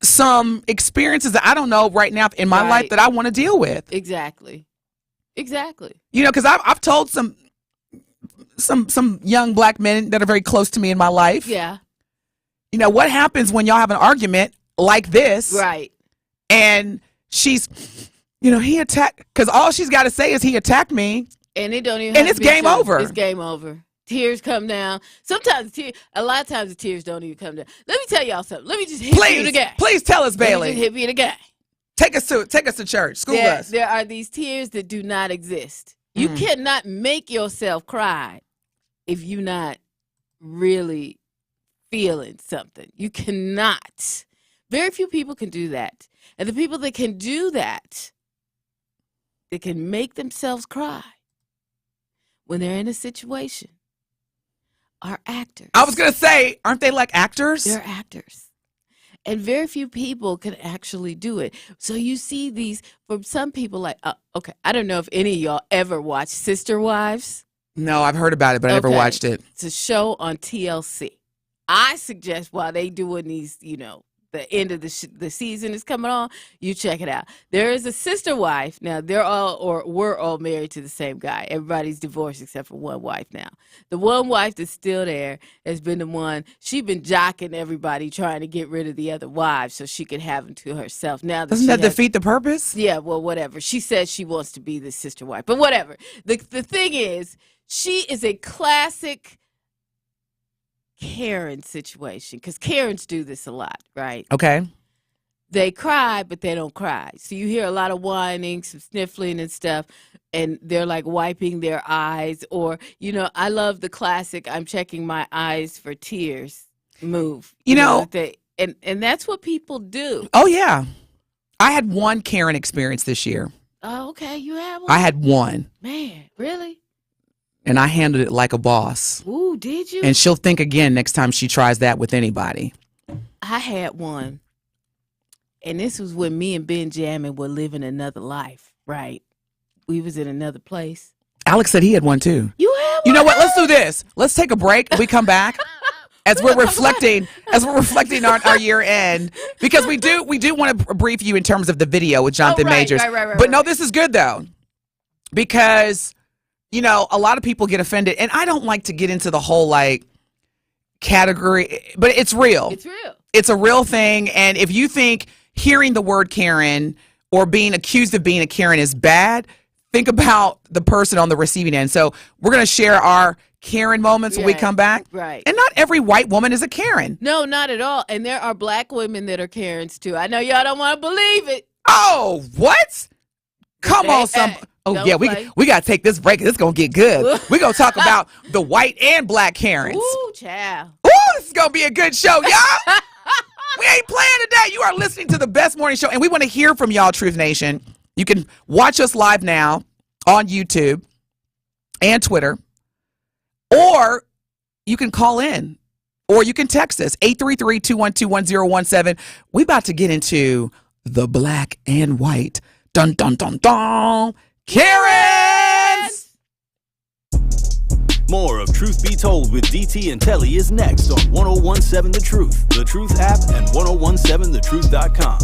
some experiences that I don't know right now in my life that I want to deal with. Exactly. Because I've told some young black men that are very close to me in my life. Yeah. What happens when y'all have an argument like this? Right. And she's, he attacked, because all she's got to say is he attacked me. And it don't even. And it's game over. It's game over. Tears come down. Sometimes a lot of times the tears don't even come down. Let me tell y'all something. Let me just hit you again. Please tell us, Bailey. Let me just hit me again. Take us to church. School us. There are these tears that do not exist. You cannot make yourself cry if you're not really feeling something. You cannot. Very few people can do that. And the people that can do that, they can make themselves cry when they're in a situation, are actors. I was going to say, aren't they like actors? They're actors. And very few people can actually do it. So you see these, from some people like, okay, I don't know if any of y'all ever watched Sister Wives. No, I've heard about it, but I never watched it. It's a show on TLC. I suggest while they doing these, the end of the season is coming on, you check it out. There is a sister wife. Now, we're all married to the same guy. Everybody's divorced except for one wife now. The one wife that's still there has been the one, she's been jocking everybody trying to get rid of the other wives so she could have them to herself. Now Doesn't that defeat the purpose? Yeah, well, whatever. She says she wants to be the sister wife, but whatever. The thing is, she is a classic Karen situation, because Karens do this a lot, right? Okay. They cry, but they don't cry. So you hear a lot of whining, some sniffling and stuff, and they're like wiping their eyes. Or, I love the classic, I'm checking my eyes for tears move. And that's what people do. Oh, yeah. I had one Karen experience this year. Oh, okay. You had one? I had one. Man, really? And I handled it like a boss. Ooh, did you? And she'll think again next time she tries that with anybody. I had one. And this was when me and Benjamin were living another life, right? We was in another place. Alex said he had one too. You had one? You know what? Let's do this. Let's take a break. We come back as we're reflecting on our year end, because we do want to brief you in terms of the video with Jonathan Majors. But no, this is good though, because a lot of people get offended, and I don't like to get into the whole like category, but it's real. It's real. It's a real thing. And if you think hearing the word Karen or being accused of being a Karen is bad, think about the person on the receiving end. So we're going to share our Karen moments when we come back. Right. And not every white woman is a Karen. No, not at all. And there are black women that are Karens too. I know y'all don't want to believe it. Oh, what? Come on, we got to take this break. It's going to get good. We're going to talk about the white and black Karens. Ooh, child. Ooh, this is going to be a good show, y'all. We ain't playing today. You are listening to the best morning show, and we want to hear from y'all, Truth Nation. You can watch us live now on YouTube and Twitter, or you can call in, or you can text us, 833-212-1017. We about to get into the black and white. Dun, dun, dun, dun. Karens! More of Truth Be Told with DT and Telly is next on 1017 The Truth, The Truth app, and 1017thetruth.com.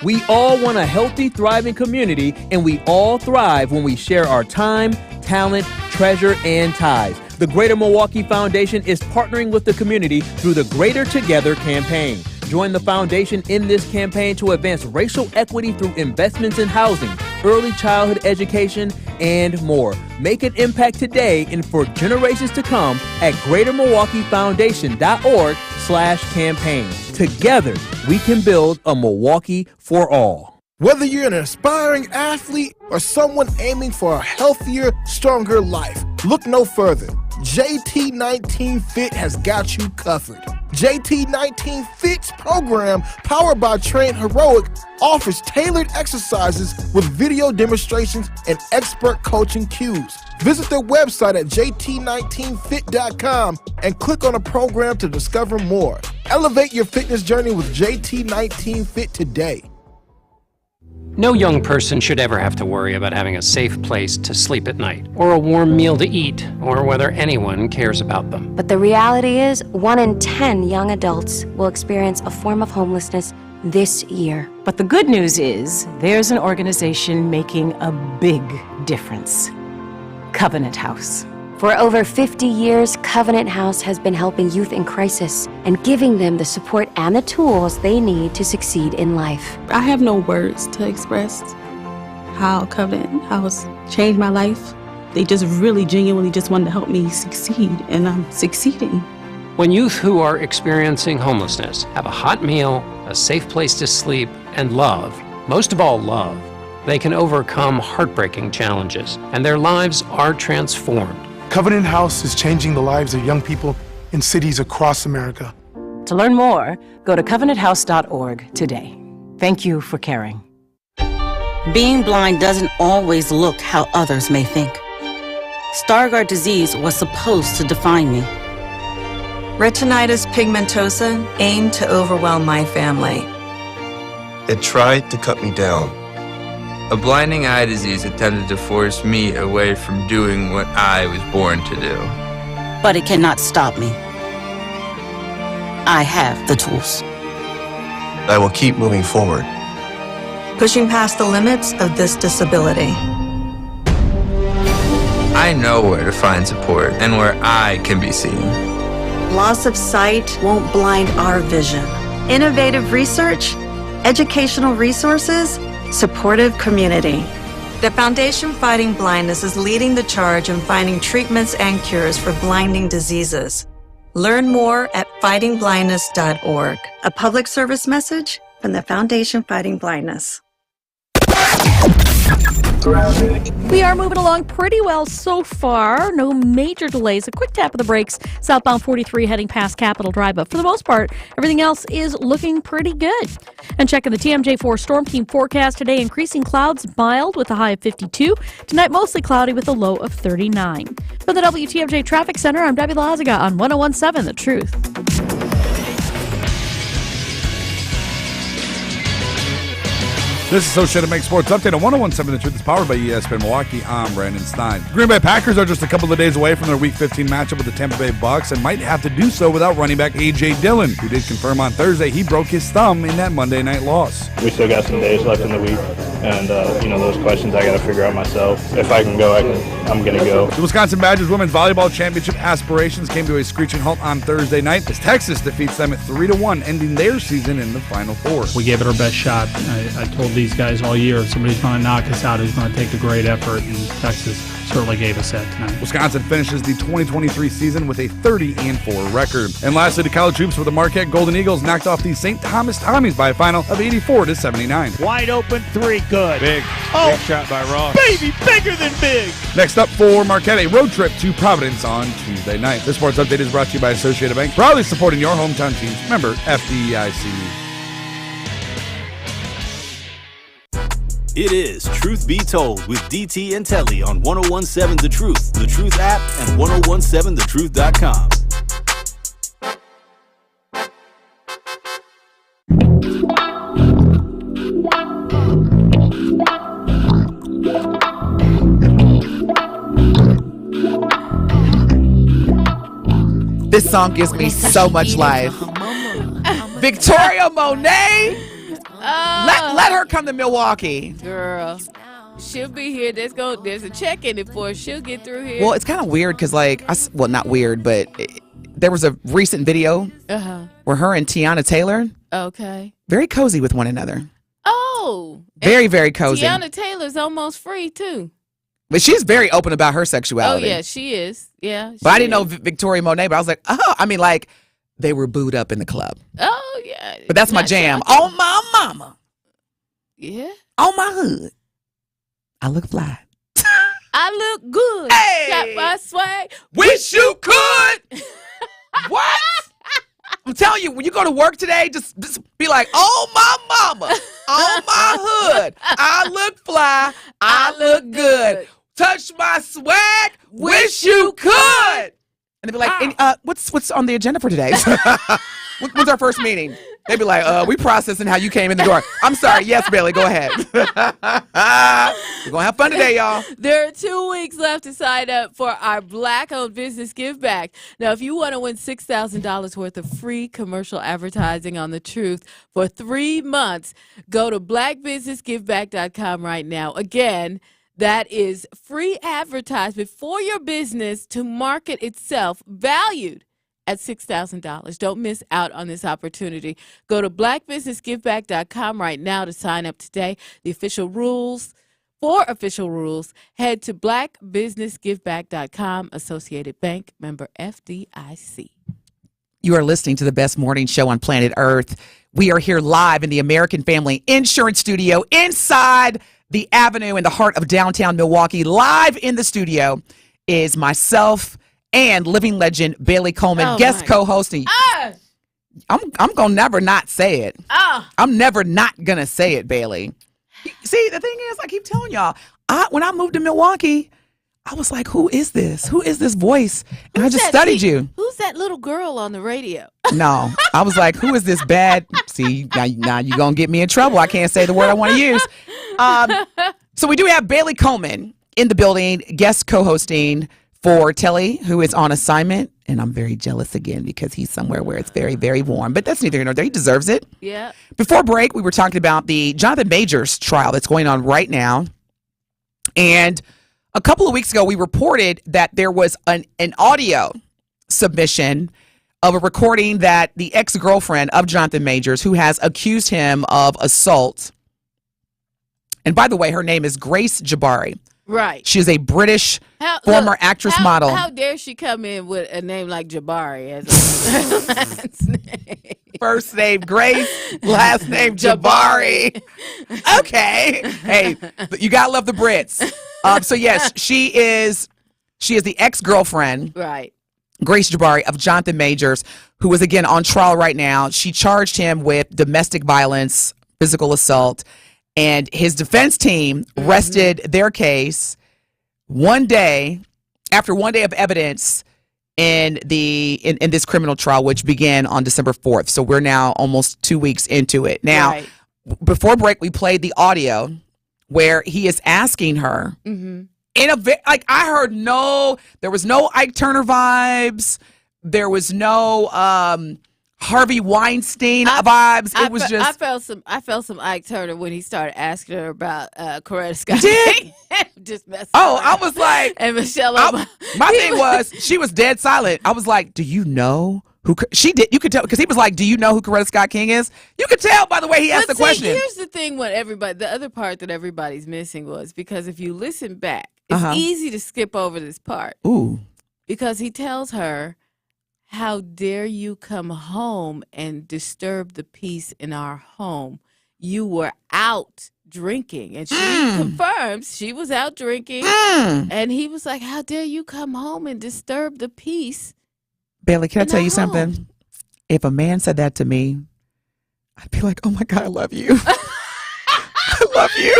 We all want a healthy, thriving community, and we all thrive when we share our time, talent, treasure, and ties. The Greater Milwaukee Foundation is partnering with the community through the Greater Together campaign. Join the foundation in this campaign to advance racial equity through investments in housing, early childhood education, and more. Make an impact today and for generations to come at greatermilwaukeefoundation.org/campaign. Together, we can build a Milwaukee for all. Whether you're an aspiring athlete or someone aiming for a healthier, stronger life, look no further. JT19 Fit has got you covered. JT19 Fit's program, powered by Train Heroic, offers tailored exercises with video demonstrations and expert coaching cues. Visit their website at jt19fit.com and click on a program to discover more. Elevate your fitness journey with JT19 Fit today. No young person should ever have to worry about having a safe place to sleep at night, or a warm meal to eat, or whether anyone cares about them. But the reality is, 1 in 10 young adults will experience a form of homelessness this year. But the good news is, there's an organization making a big difference. Covenant House. For over 50 years, Covenant House has been helping youth in crisis and giving them the support and the tools they need to succeed in life. I have no words to express how Covenant House changed my life. They just really genuinely just wanted to help me succeed, and I'm succeeding. When youth who are experiencing homelessness have a hot meal, a safe place to sleep, and love, most of all love, they can overcome heartbreaking challenges, and their lives are transformed. Covenant House is changing the lives of young people in cities across America. To learn more, go to covenanthouse.org today. Thank you for caring. Being blind doesn't always look how others may think. Stargardt disease was supposed to define me. Retinitis pigmentosa aimed to overwhelm my family. It tried to cut me down. A blinding eye disease attempted to force me away from doing what I was born to do. But it cannot stop me. I have the tools. I will keep moving forward. Pushing past the limits of this disability. I know where to find support and where I can be seen. Loss of sight won't blind our vision. Innovative research, educational resources, supportive community. The Foundation Fighting Blindness is leading the charge in finding treatments and cures for blinding diseases. Learn more at fightingblindness.org. A public service message from the Foundation Fighting Blindness. We are moving along pretty well so far. No major delays. A quick tap of the brakes. Southbound 43 heading past Capitol Drive. But for the most part, everything else is looking pretty good. And checking the TMJ4 Storm Team forecast today, increasing clouds, mild with a high of 52. Tonight, mostly cloudy with a low of 39. From the WTMJ Traffic Center, I'm Debbie Lazaga on 101.7 The Truth. This is Associated Bank Sports Update on 101.7 The Truth is powered by ESPN Milwaukee. I'm Brandon Stein. Green Bay Packers are just a couple of days away from their Week 15 matchup with the Tampa Bay Bucks and might have to do so without running back A.J. Dillon, who did confirm on Thursday he broke his thumb in that Monday night loss. We still got some days left in the week, and those questions I got to figure out myself. If I can go, I'm going to go. The Wisconsin Badgers Women's Volleyball Championship aspirations came to a screeching halt on Thursday night as Texas defeats them at 3-1, ending their season in the Final Four. We gave it our best shot. I told these guys all year, if somebody's going to knock us out, who's going to take the great effort, and Texas certainly gave us that tonight. Wisconsin finishes the 2023 season with a 30-4 record. And lastly, the college hoops for the Marquette Golden Eagles knocked off the St. Thomas Tommies by a final of 84-79. Wide open three, good. Big shot by Ross. Baby, bigger than big. Next up for Marquette, a road trip to Providence on Tuesday night. This sports update is brought to you by Associated Bank, proudly supporting your hometown teams. Member FDIC. It is Truth Be Told with DT and Telly on 101.7 The Truth, The Truth app, and 1017thetruth.com. This song gives me so much life. Victoria Monet. Let her come to Milwaukee. Girl, she'll be here. There's a check in it for her. She'll get through here. Well, it's kind of weird because, not weird, but there was a recent video where her and Tiana Taylor, very cozy with one another. Oh, very, very cozy. Tiana Taylor's almost free too. But she's very open about her sexuality. Oh yeah, she is. Yeah, but I didn't know Victoria Monet. But I was like, they were booed up in the club. Oh yeah, but that's my jam. On my mama. Yeah. On my hood. I look fly. I look good. Hey. Got my swag. Wish you could. What? I'm telling you, when you go to work today, just be like, oh, my mama, on my hood, I look fly, I look good. Touch my swag, wish you could. And they'd be like, what's on the agenda for today? What's our first meeting? They'd be like, we processing how you came in the door. I'm sorry. Yes, Bailey, go ahead. We're going to have fun today, y'all. There are 2 weeks left to sign up for our Black-owned business give back. Now, if you want to win $6,000 worth of free commercial advertising on The Truth for 3 months, go to blackbusinessgiveback.com right now. Again, that is free advertisement for your business to market itself, valued at $6,000. Don't miss out on this opportunity. Go to blackbusinessgiveback.com right now to sign up today. The official rules, for official rules, head to blackbusinessgiveback.com. Associated Bank, member FDIC. You are listening to the best morning show on planet Earth. We are here live in the American Family Insurance Studio inside the Avenue in the heart of downtown Milwaukee. Live in the studio is myself and living legend Bailey Coleman, guest co-hosting. I'm gonna never not say it. I'm never not gonna say it, Bailey. See, the thing is, I keep telling y'all, when I moved to Milwaukee, I was like, who is this? Who is this voice? And I just studied you. Who's that little girl on the radio? No, I was like, who is this bad? See, now you're gonna get me in trouble. I can't say the word I want to use. So we do have Bailey Coleman in the building, guest co-hosting for Telly, who is on assignment. And I'm very jealous again because he's somewhere where it's very, very warm. But that's neither here nor there. He deserves it. Yeah. Before break, we were talking about the Jonathan Majors trial that's going on right now. And a couple of weeks ago, we reported that there was an audio submission of a recording that the ex-girlfriend of Jonathan Majors, who has accused him of assault. And by the way, her name is Grace Jabari. Right. She is a British former actress model. How dare she come in with a name like Jabari as a last name? First name Grace, last name Jabari. Okay. Hey, you gotta love the Brits. So yes, she is the ex-girlfriend, right, Grace Jabari, of Jonathan Majors, who is again on trial right now. She charged him with domestic violence, physical assault. And his defense team rested their case after 1 day of evidence in this criminal trial, which began on December 4th. So we're now almost 2 weeks into it. Now, before break, we played the audio where he is asking her in I heard there was no Ike Turner vibes. There was no Harvey Weinstein vibes. It was just I felt some Ike Turner when he started asking her about Coretta Scott. Did? Just messing. I was like, and Michelle Obama. My thing was, she was dead silent. I was like, do you know who she did? You could tell because he was like, do you know who Coretta Scott King is? You could tell by the way he asked the question. Here's the thing: the other part that everybody's missing was because if you listen back, it's easy to skip over this part. Ooh, because he tells her, how dare you come home and disturb the peace in our home? You were out drinking. And she confirms she was out drinking. And he was like, how dare you come home and disturb the peace? Bailey, can I tell you something? If a man said that to me, I'd be like, oh my God, I love you. I love you.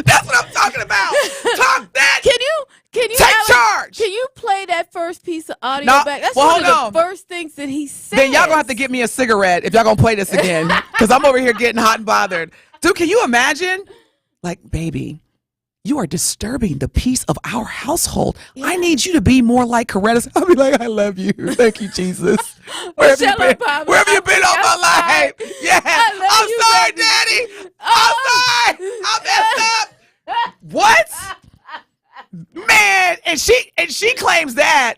That's what I'm talking about. Talk that. Can you take charge? Can you play that first piece of audio back? That's one of the first things that he said. Then y'all gonna have to get me a cigarette if y'all gonna play this again, because I'm over here getting hot and bothered. Dude, can you imagine? Like, baby, you are disturbing the peace of our household. Yeah. I need you to be more like Coretta. I'll be like, I love you. Thank you, Jesus. Where have you been all my life? Yeah. I'm sorry, Daddy. I'm sorry. I messed up. What? Man, and she claims that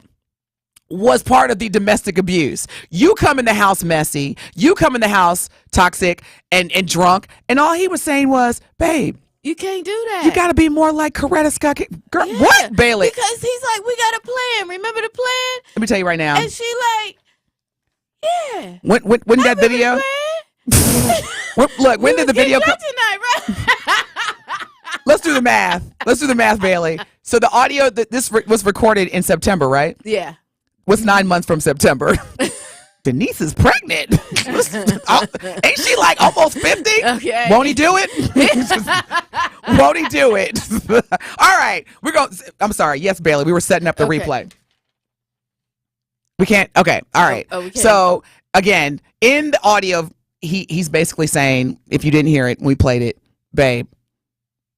was part of the domestic abuse. You come in the house messy. You come in the house toxic and drunk. And all he was saying was, babe, you can't do that. You got to be more like Coretta Scott. Girl, yeah, what, Bailey? Because he's like, we got a plan. Remember the plan? Let me tell you right now. And she like, yeah. When that video? Look, when did the video come? Tonight, right? Let's do the math. Bailey. So the audio that this was recorded in September, right? Yeah. What's 9 months from September? Denise is pregnant. Ain't she like almost 50? Okay. Won't he do it? Won't he do it? All right. I'm sorry. Yes, Bailey. We were setting up the replay. We can't. Okay. All right. We can't. So again, in the audio, he's basically saying, if you didn't hear it, we played it, babe,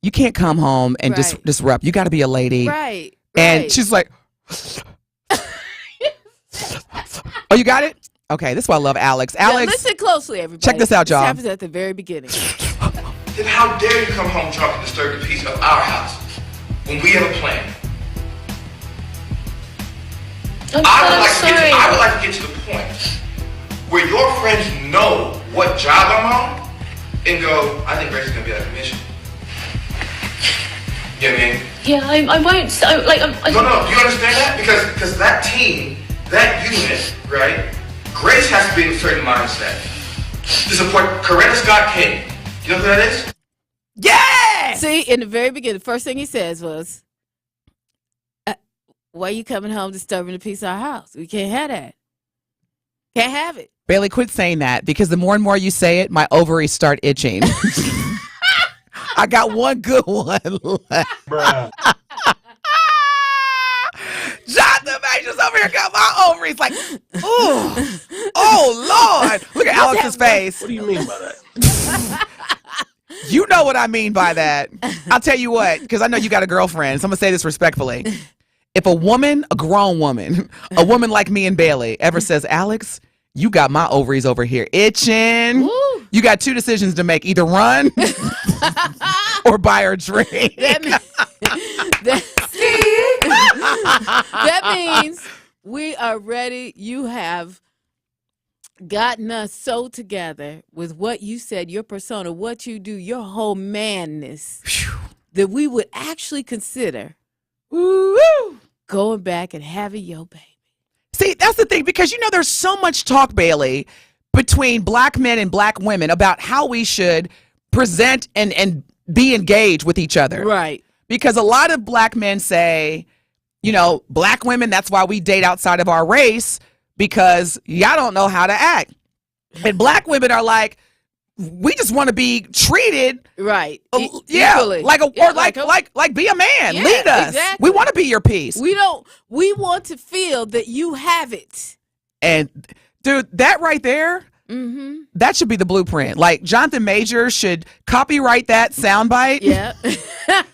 you can't come home and disrupt. You got to be a lady. Right. And she's like, oh, you got it? Okay, this is why I love Alex. Now, listen closely, everybody. Check this out, y'all. This happens at the very beginning. Then how dare you come home drunk and disturb the peace of our house when we have a plan? I would like to get to the point where your friends know what job I'm on and go, I think Grace is going to be out of commission. You know what I mean? Yeah, I won't. No, you understand that? Because that team, that unit, right? Grace has to be in a certain mindset to support Coretta Scott King. You know who that is? Yeah! See, in the very beginning, the first thing he says was, why are you coming home disturbing the peace of our house? We can't have that. Can't have it. Bailey, quit saying that, because the more and more you say it, my ovaries start itching. I got one good one left. Bruh. Jonathan Majors over here got my ovaries like, ooh, oh Lord. Look at Alex's face. What do you mean by that? You know what I mean by that. I'll tell you what, because I know you got a girlfriend, so I'm going to say this respectfully. If a woman, a grown woman, a woman like me and Bailey ever says, Alex, you got my ovaries over here itching. Woo. You got two decisions to make. Either run or buy her a drink. That means we are ready. You have gotten us so together with what you said, your persona, what you do, your whole manness, that we would actually consider going back and having your baby. See, that's the thing, because there's so much talk, Bailey, between black men and black women about how we should present and be engaged with each other. Right. Because a lot of black men say, black women, that's why we date outside of our race, because y'all don't know how to act. And black women are like, we just want to be treated right. Equally. Like be a man. Yeah, lead us. Exactly. We want to be your piece. We want to feel that you have it. And dude, that right there, that should be the blueprint. Like Jonathan Majors should copyright that soundbite. Yeah.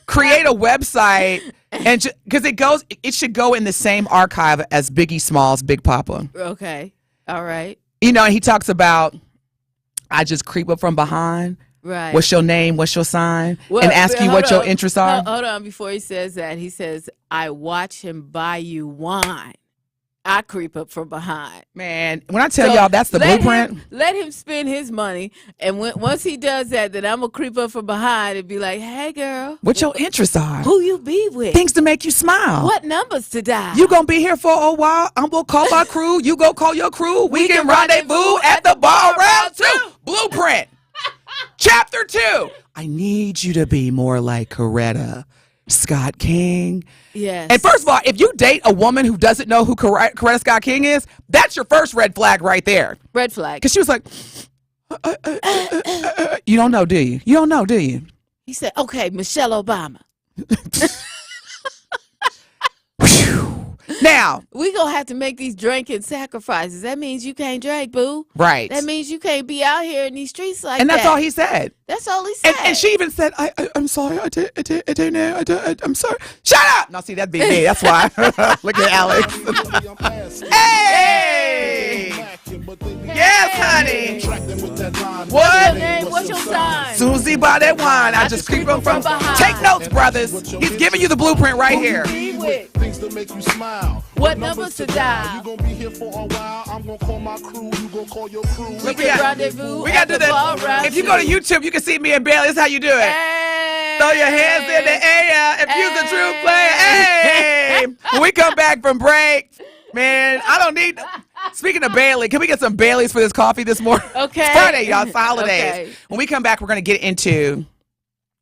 Create a website, and because it should go in the same archive as Biggie Smalls' Big Papa. Okay. All right. And he talks about, I just creep up from behind. Right. What's your name? What's your sign? And ask you what your interests are. Hold on. Before he says that, he says, I watch him buy you wine. I creep up from behind. Man, when I tell y'all that's the blueprint. Let him spend his money. And once he does that, then I'm going to creep up from behind and be like, hey, girl. What your interests are. Who you be with. Things to make you smile. What numbers to dial. You going to be here for a while. I'm going to call my crew. You go call your crew. We can rendezvous at the bar round 2. Blueprint. Chapter 2. I need you to be more like Coretta Scott King. Yes. And first of all, if you date a woman who doesn't know who Coretta Scott King is, that's your first red flag right there. Red flag. Because she was like, you don't know, do you? You don't know, do you? He said, okay, Michelle Obama. Now, we gonna have to make these drinking sacrifices. That means you can't drink, boo. Right. That means you can't be out here in these streets like that. And that's all he said. That's all he said. And she even said, I'm sorry. I don't know. I'm sorry. Shut up. No, see, that'd be me. That's why. Look at Alex. Hey. Yes, honey. What's your name? What's your sign? Susie buy that wine. I just creep up from behind. Take notes, brothers. He's giving you the blueprint right here. Things to make you smile. What numbers to dial? You gonna be here for a while. I'm gonna call my crew. You gonna call your crew. We can rendezvous. We got to do that. If you go to YouTube, you can see me and Bailey. That's how you do it. Hey. Throw your hands in the air if you're the true player. Hey. When we come back from break, man, I don't need. Speaking of Bailey, can we get some Baileys for this coffee this morning? Okay. It's Friday, y'all. It's the holidays. Okay. When we come back, we're going to get into,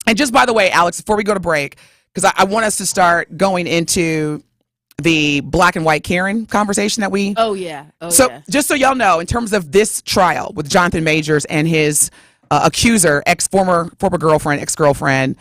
and just by the way, Alex, before we go to break, because I want us to start going into the black and white Karen conversation that we. Oh yeah. Just so y'all know, in terms of this trial with Jonathan Majors and his accuser, former ex-girlfriend,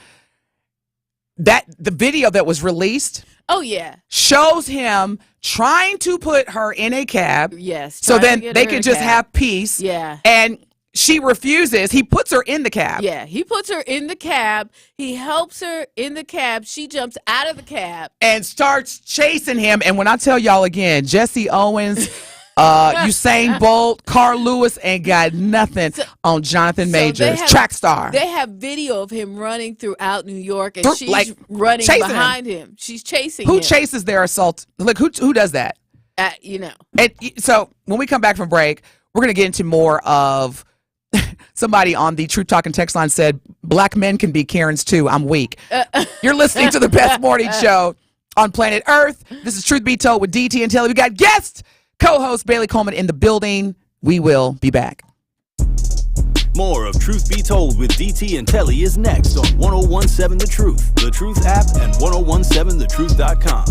that the video that was released. Oh yeah. Shows him trying to put her in a cab. Yes. So then they could just have peace. Yeah. And she refuses. He puts her in the cab. Yeah. He puts her in the cab. He helps her in the cab. She jumps out of the cab and starts chasing him. And when I tell y'all again, Jesse Owens, Usain Bolt, Carl Lewis ain't got nothing on Jonathan Majors, track star. They have video of him running throughout New York, and she's running behind him. She's chasing him. Who chases their assault? Like who does that? And so when we come back from break, we're gonna get into more of. Somebody on the Truth Talking text line said, "Black men can be Karens too. I'm weak." You're listening to the best morning show on planet Earth. This is Truth Be Told with DT and Telly. We got guest co-host Bailey Coleman in the building. We will be back. More of Truth Be Told with DT and Telly is next on 1017 The Truth app, and 1017thetruth.com.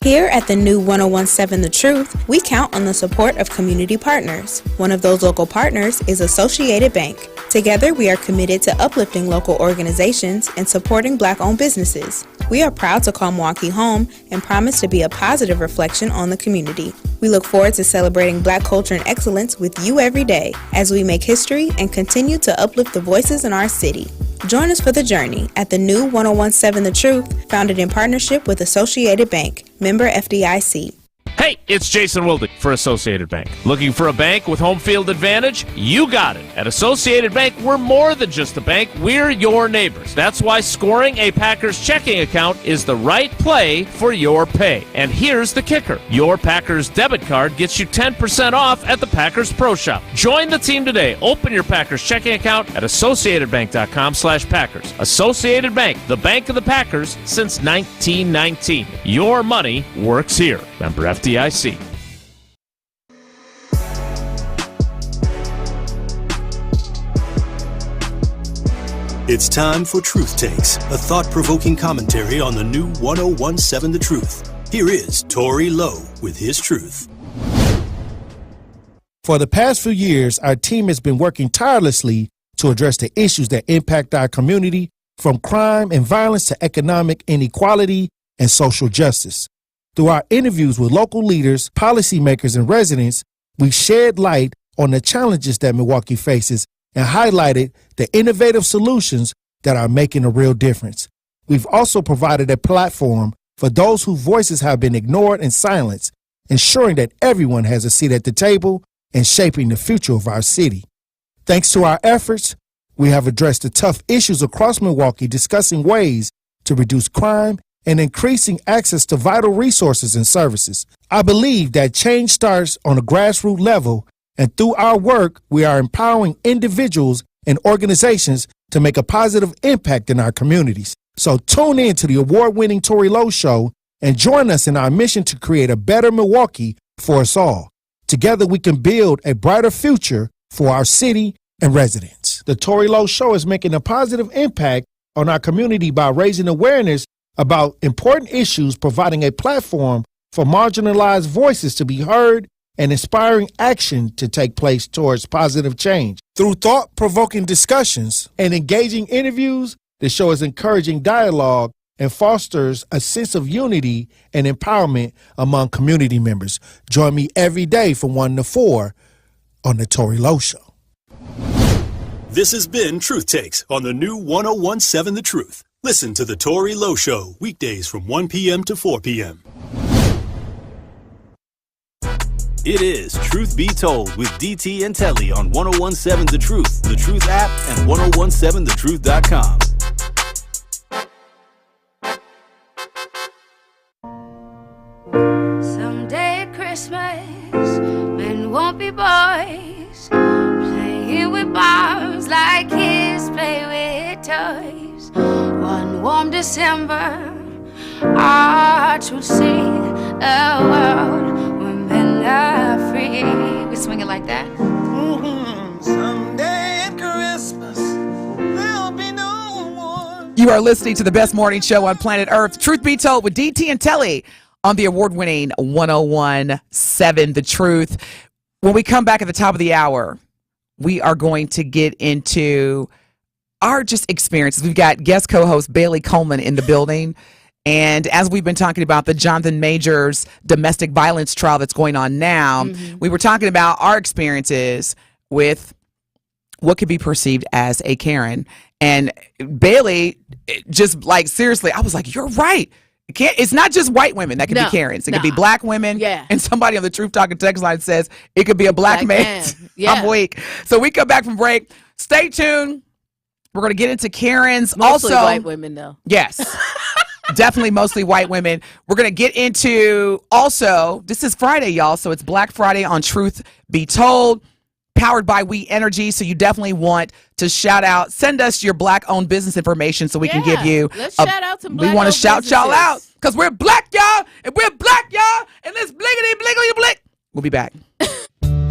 Here at the new 1017 The Truth, we count on the support of community partners. One of those local partners is Associated Bank. Together, we are committed to uplifting local organizations and supporting Black-owned businesses. We are proud to call Milwaukee home and promise to be a positive reflection on the community. We look forward to celebrating Black culture and excellence with you every day as we make history and continue to uplift the voices in our city. Join us for the journey at the new 1017 The Truth, founded in partnership with Associated Bank, member FDIC. Hey, it's Jason Wilde for Associated Bank. Looking for a bank with home field advantage? You got it. At Associated Bank, we're more than just a bank. We're your neighbors. That's why scoring a Packers checking account is the right play for your pay. And here's the kicker. Your Packers debit card gets you 10% off at the Packers Pro Shop. Join the team today. Open your Packers checking account at AssociatedBank.com/Packers. Associated Bank, the bank of the Packers since 1919. Your money works here. Member FDIC. It's time for Truth Takes, a thought-provoking commentary on the new 1017 The Truth. Here is Tory Lowe with his truth. For the past few years, our team has been working tirelessly to address the issues that impact our community, from crime and violence to economic inequality and social justice. Through our interviews with local leaders, policymakers, and residents, we shed light on the challenges that Milwaukee faces and highlighted the innovative solutions that are making a real difference. We've also provided a platform for those whose voices have been ignored and silenced, ensuring that everyone has a seat at the table and shaping the future of our city. Thanks to our efforts, we have addressed the tough issues across Milwaukee, discussing ways to reduce crime and increasing access to vital resources and services. I believe that change starts on a grassroots level, and through our work, we are empowering individuals and organizations to make a positive impact in our communities. So tune in to the award-winning Tory Lowe Show and join us in our mission to create a better Milwaukee for us all. Together, we can build a brighter future for our city and residents. The Tory Lowe Show is making a positive impact on our community by raising awareness about important issues, providing a platform for marginalized voices to be heard, and inspiring action to take place towards positive change. Through thought-provoking discussions and engaging interviews, the show is encouraging dialogue and fosters a sense of unity and empowerment among community members. Join me every day from 1 to 4 on The Tory Lowe Show. This has been Truth Takes on the new 1017 The Truth. Listen to The Tory Lowe Show weekdays from 1 p.m. to 4 p.m. It is Truth Be Told with DT and Telly on 1017 The Truth app, and 1017thetruth.com. Someday at Christmas, men won't be boys, playing with bombs like kids play with toys. One warm December, our hearts will see a world where men are free. We swing it like that. Someday at Christmas, there'll be no war. You are listening to the best morning show on planet Earth, Truth Be Told with DT and Telly on the award-winning 101.7 The Truth. When we come back at the top of the hour, we are going to get into our just experiences. We've got guest co-host Bailey Coleman in the building. And as we've been talking about the Jonathan Majors domestic violence trial that's going on now, we were talking about our experiences with what could be perceived as a Karen. And Bailey, just like, seriously, I was like, you're right. It's not just white women that can be Karens. It could be black women. Yeah. And somebody on the Truth Talking text line says it could be a black man. Yeah. I'm weak. So we come back from break. Stay tuned. We're going to get into Karens. Mostly also, white women, though. Yes. Definitely mostly white women. We're going to get into also, this is Friday, y'all. So it's Black Friday on Truth Be Told, powered by We Energy. So you definitely want to shout out, send us your black owned business information so we can give you. Let's shout out some black. We want to shout y'all out because we're black, y'all, and we're black, y'all, and let's bliggity, bliggity, blick. We'll be back.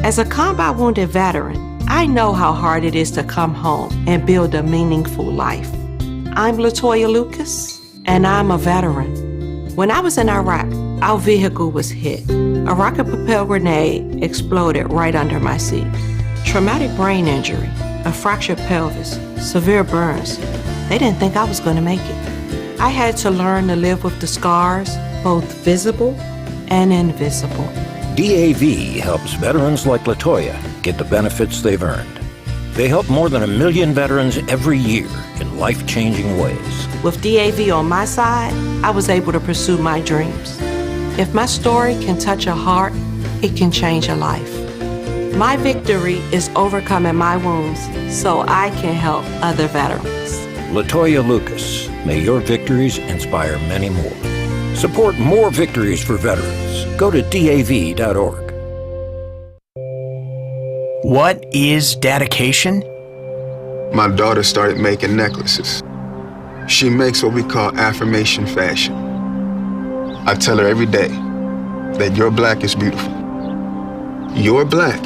As a combat wounded veteran, I know how hard it is to come home and build a meaningful life. I'm LaToya Lucas, and I'm a veteran. When I was in Iraq, our vehicle was hit. A rocket-propelled grenade exploded right under my seat. Traumatic brain injury, a fractured pelvis, severe burns. They didn't think I was going to make it. I had to learn to live with the scars, both visible and invisible. DAV helps veterans like LaToya get the benefits they've earned. They help more than 1 million veterans every year in life-changing ways. With DAV on my side, I was able to pursue my dreams. If my story can touch a heart, it can change a life. My victory is overcoming my wounds so I can help other veterans. LaToya Lucas, may your victories inspire many more. Support more victories for veterans. Go to DAV.org. What is dedication? My daughter started making necklaces. She makes what we call affirmation fashion. I tell her every day that your black is beautiful. Your black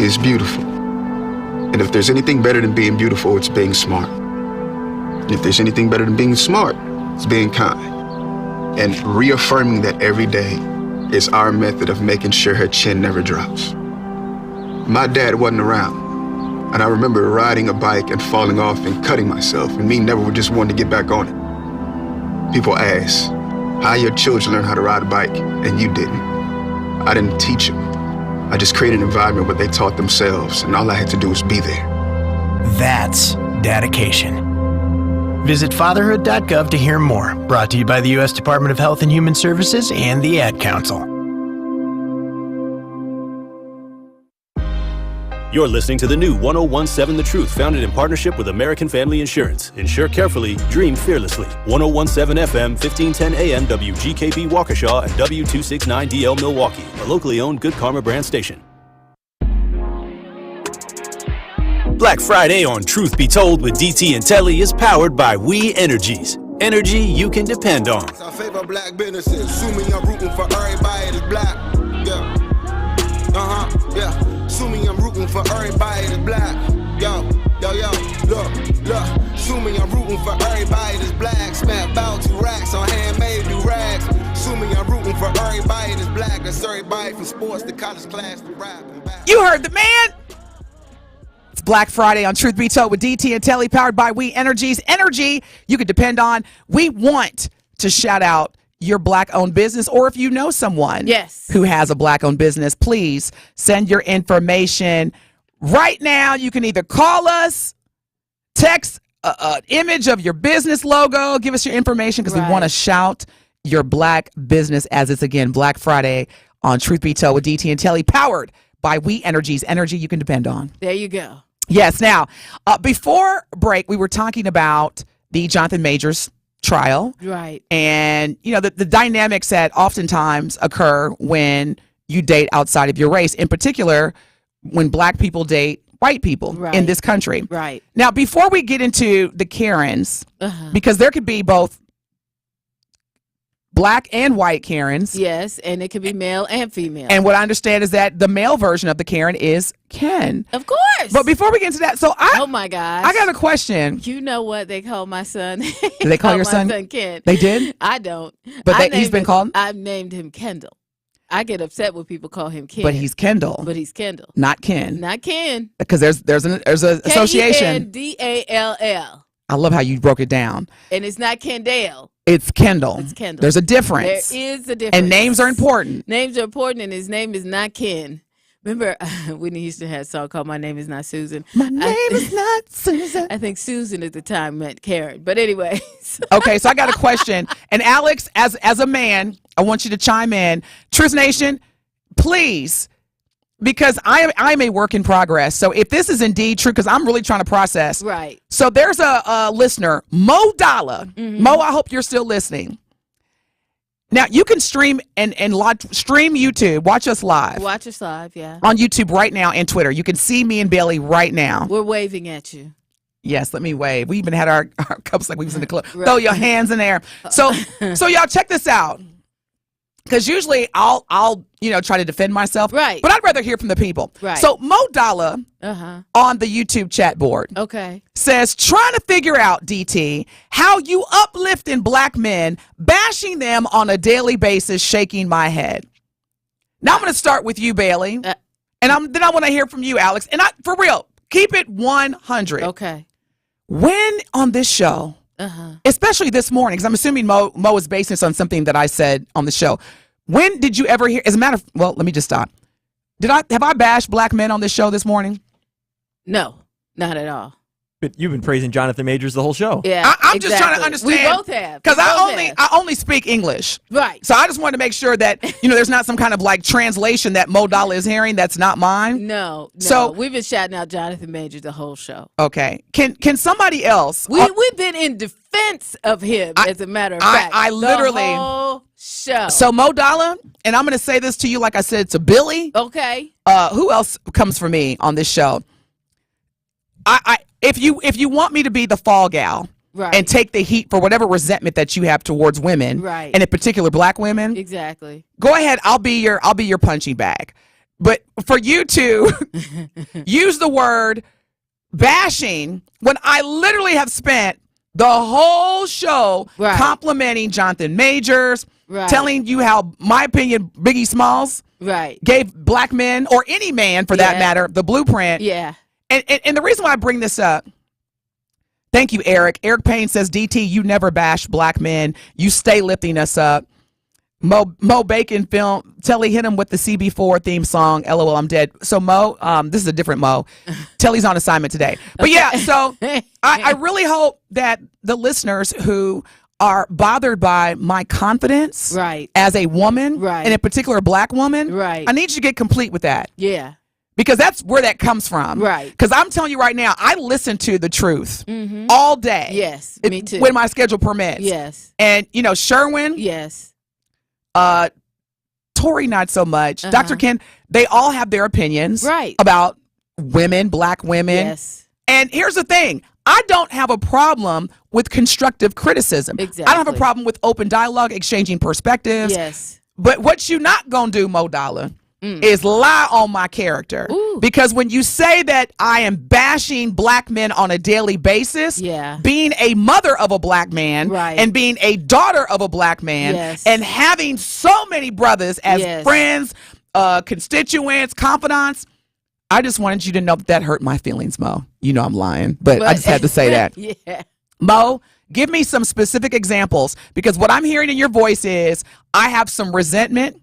is beautiful. And if there's anything better than being beautiful, it's being smart. And if there's anything better than being smart, it's being kind. And reaffirming that every day is our method of making sure her chin never drops. My dad wasn't around, and I remember riding a bike and falling off and cutting myself, and me never just wanted to get back on it. People ask, how your children learn how to ride a bike, and you didn't. I didn't teach them. I just created an environment where they taught themselves, and all I had to do was be there. That's dedication. Visit fatherhood.gov to hear more. Brought to you by the U.S. Department of Health and Human Services and the Ad Council. You're listening to the new 101.7 The Truth, founded in partnership with American Family Insurance. Insure carefully, dream fearlessly. 101.7 FM, 1510 AM, WGKB Waukesha, and W269DL Milwaukee, a locally owned Good Karma brand station. Black Friday on Truth Be Told with DT and Telly is powered by We Energies. Energy you can depend on. I favor black businesses. Assuming I'm rooting for everybody that's black. Yeah. Yeah. Assuming I'm rooting for everybody that's black. Yo. Look. Assuming I'm rooting for everybody that's black. Spent about 2 racks on handmade new rags. Assuming I'm rooting for everybody that's black. That's everybody from sports to college class to rap. You heard the man. It's Black Friday on Truth Be Told with DT and Telly, powered by We Energies. Energy you can depend on. We want to shout out your black-owned business, or if you know someone who has a black-owned business, please send your information right now. You can either call us, text an image of your business logo, give us your information because we want to shout your black business as it's, again, Black Friday on Truth Be Told with DT and Telly, powered by We Energies. Energy you can depend on. There you go. Yes. Now, before break, we were talking about the Jonathan Majors trial. Right. And, you know, the dynamics that oftentimes occur when you date outside of your race, in particular, when black people date white people in this country. Right. Now, before we get into the Karens, because there could be both black and white Karens. Yes, and it can be male and female. And what I understand is that the male version of the Karen is Ken. Of course. But before we get into that, oh my gosh, I got a question. You know what they call my son? Did they call your son? My son Ken. They did? I don't. But he's been called? I've named him Kendall. I get upset when people call him Ken. But he's Kendall. But he's Kendall. Not Ken. Not Ken. Because there's an association. Kendall. I love how you broke it down. And it's not Kendall. It's Kendall. It's Kendall. There's a difference. There is a difference. And names are important. Names are important, and his name is not Ken. Remember, Whitney Houston had a song called "My Name Is Not Susan." My name is not Susan. I think Susan at the time meant Karen, but anyway. Okay, so I got a question, and Alex, as a man, I want you to chime in. Truth Nation, please, because I'm a work in progress. So if this is indeed true, because I'm really trying to process. Right. So there's a listener, Mo Dollar. Mm-hmm. Mo, I hope you're still listening. Now, you can stream and stream YouTube. Watch us live. Watch us live, yeah. On YouTube right now and Twitter. You can see me and Bailey right now. We're waving at you. Yes, let me wave. We even had our cups like we was in the club. Right. Throw your hands in there. So y'all check this out. Because usually I'll try to defend myself. Right. But I'd rather hear from the people. Right. So Mo Dollar on the YouTube chat board says, trying to figure out, DT, how you uplifting black men, bashing them on a daily basis, shaking my head. Now I'm going to start with you, Bailey. And then I want to hear from you, Alex. And for real, keep it 100. Okay. When on this show, especially this morning, because I'm assuming Mo is basing this on something that I said on the show. When did you ever hear, as a matter of, well, let me just stop. Have I bashed black men on this show this morning? No, not at all. But you've been praising Jonathan Majors the whole show. Yeah, I'm just trying to understand. We both have. Because I only speak English. Right. So I just wanted to make sure that, there's not some kind of like translation that Mo Dollar is hearing that's not mine. No. So we've been shouting out Jonathan Majors the whole show. Okay. Can somebody else? We've been in defense of him, as a matter of fact. I literally. The whole show. So Mo Dollar, and I'm going to say this to you like I said to Billy. Okay. Who else comes for me on this show? If you want me to be the fall gal and take the heat for whatever resentment that you have towards women, and in particular black women, exactly. Go ahead. I'll be your punching bag. But for you to use the word bashing when I literally have spent the whole show complimenting Jonathan Majors, telling you how, my opinion, Biggie Smalls gave black men, or any man for that matter, the blueprint. Yeah. And the reason why I bring this up, thank you, Eric. Eric Payne says, DT, you never bash black men. You stay lifting us up. Mo Bacon film, Telly hit him with the CB4 theme song, LOL, I'm dead. So Mo, this is a different Mo. Telly's on assignment today. But yeah, so I really hope that the listeners who are bothered by my confidence as a woman, and in particular a black woman, I need you to get complete with that. Yeah. Because that's where that comes from. Right. Because I'm telling you right now, I listen to the truth all day. Yes, me too. When my schedule permits. Yes. And, Sherwin. Yes. Tori, not so much. Dr. Ken, they all have their opinions about women, black women. Yes. And here's the thing. I don't have a problem with constructive criticism. Exactly. I don't have a problem with open dialogue, exchanging perspectives. Yes. But what you not going to do, Mo Dollar, is lie on my character. Because when you say that I am bashing black men on a daily basis, being a mother of a black man and being a daughter of a black man and having so many brothers as friends, constituents, confidants, I just wanted you to know that hurt my feelings, Mo. You know I'm lying, but I just had to say that. Yeah. Mo, give me some specific examples, because what I'm hearing in your voice is I have some resentment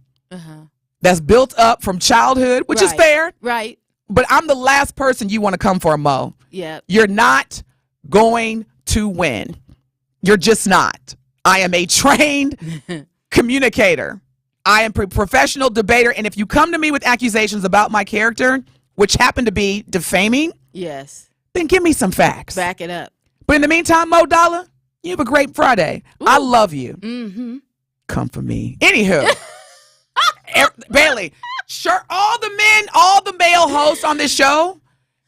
that's built up from childhood, which is fair. Right. But I'm the last person you want to come for, Mo. Yeah. You're not going to win. You're just not. I am a trained communicator. I am a professional debater. And if you come to me with accusations about my character, which happen to be defaming, then give me some facts. Back it up. But in the meantime, Mo Dollar, you have a great Friday. I love you. Come for me. Anywho. Bailey, sure, all the male hosts on this show,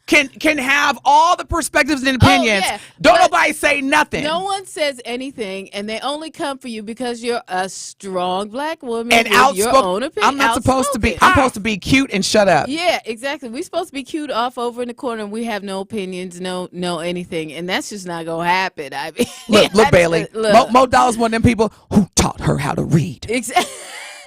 can have all the perspectives and opinions. Oh, yeah. Don't nobody say nothing. No one says anything, and they only come for you because you're a strong black woman And with your own opinion. I'm not supposed to be. I'm supposed to be cute and shut up. Yeah, exactly. We're supposed to be cute off over in the corner, and we have no opinions, no anything, and that's just not gonna happen. I mean, Look, Bailey. look. Mo Doll's one of them people who taught her how to read. Exactly.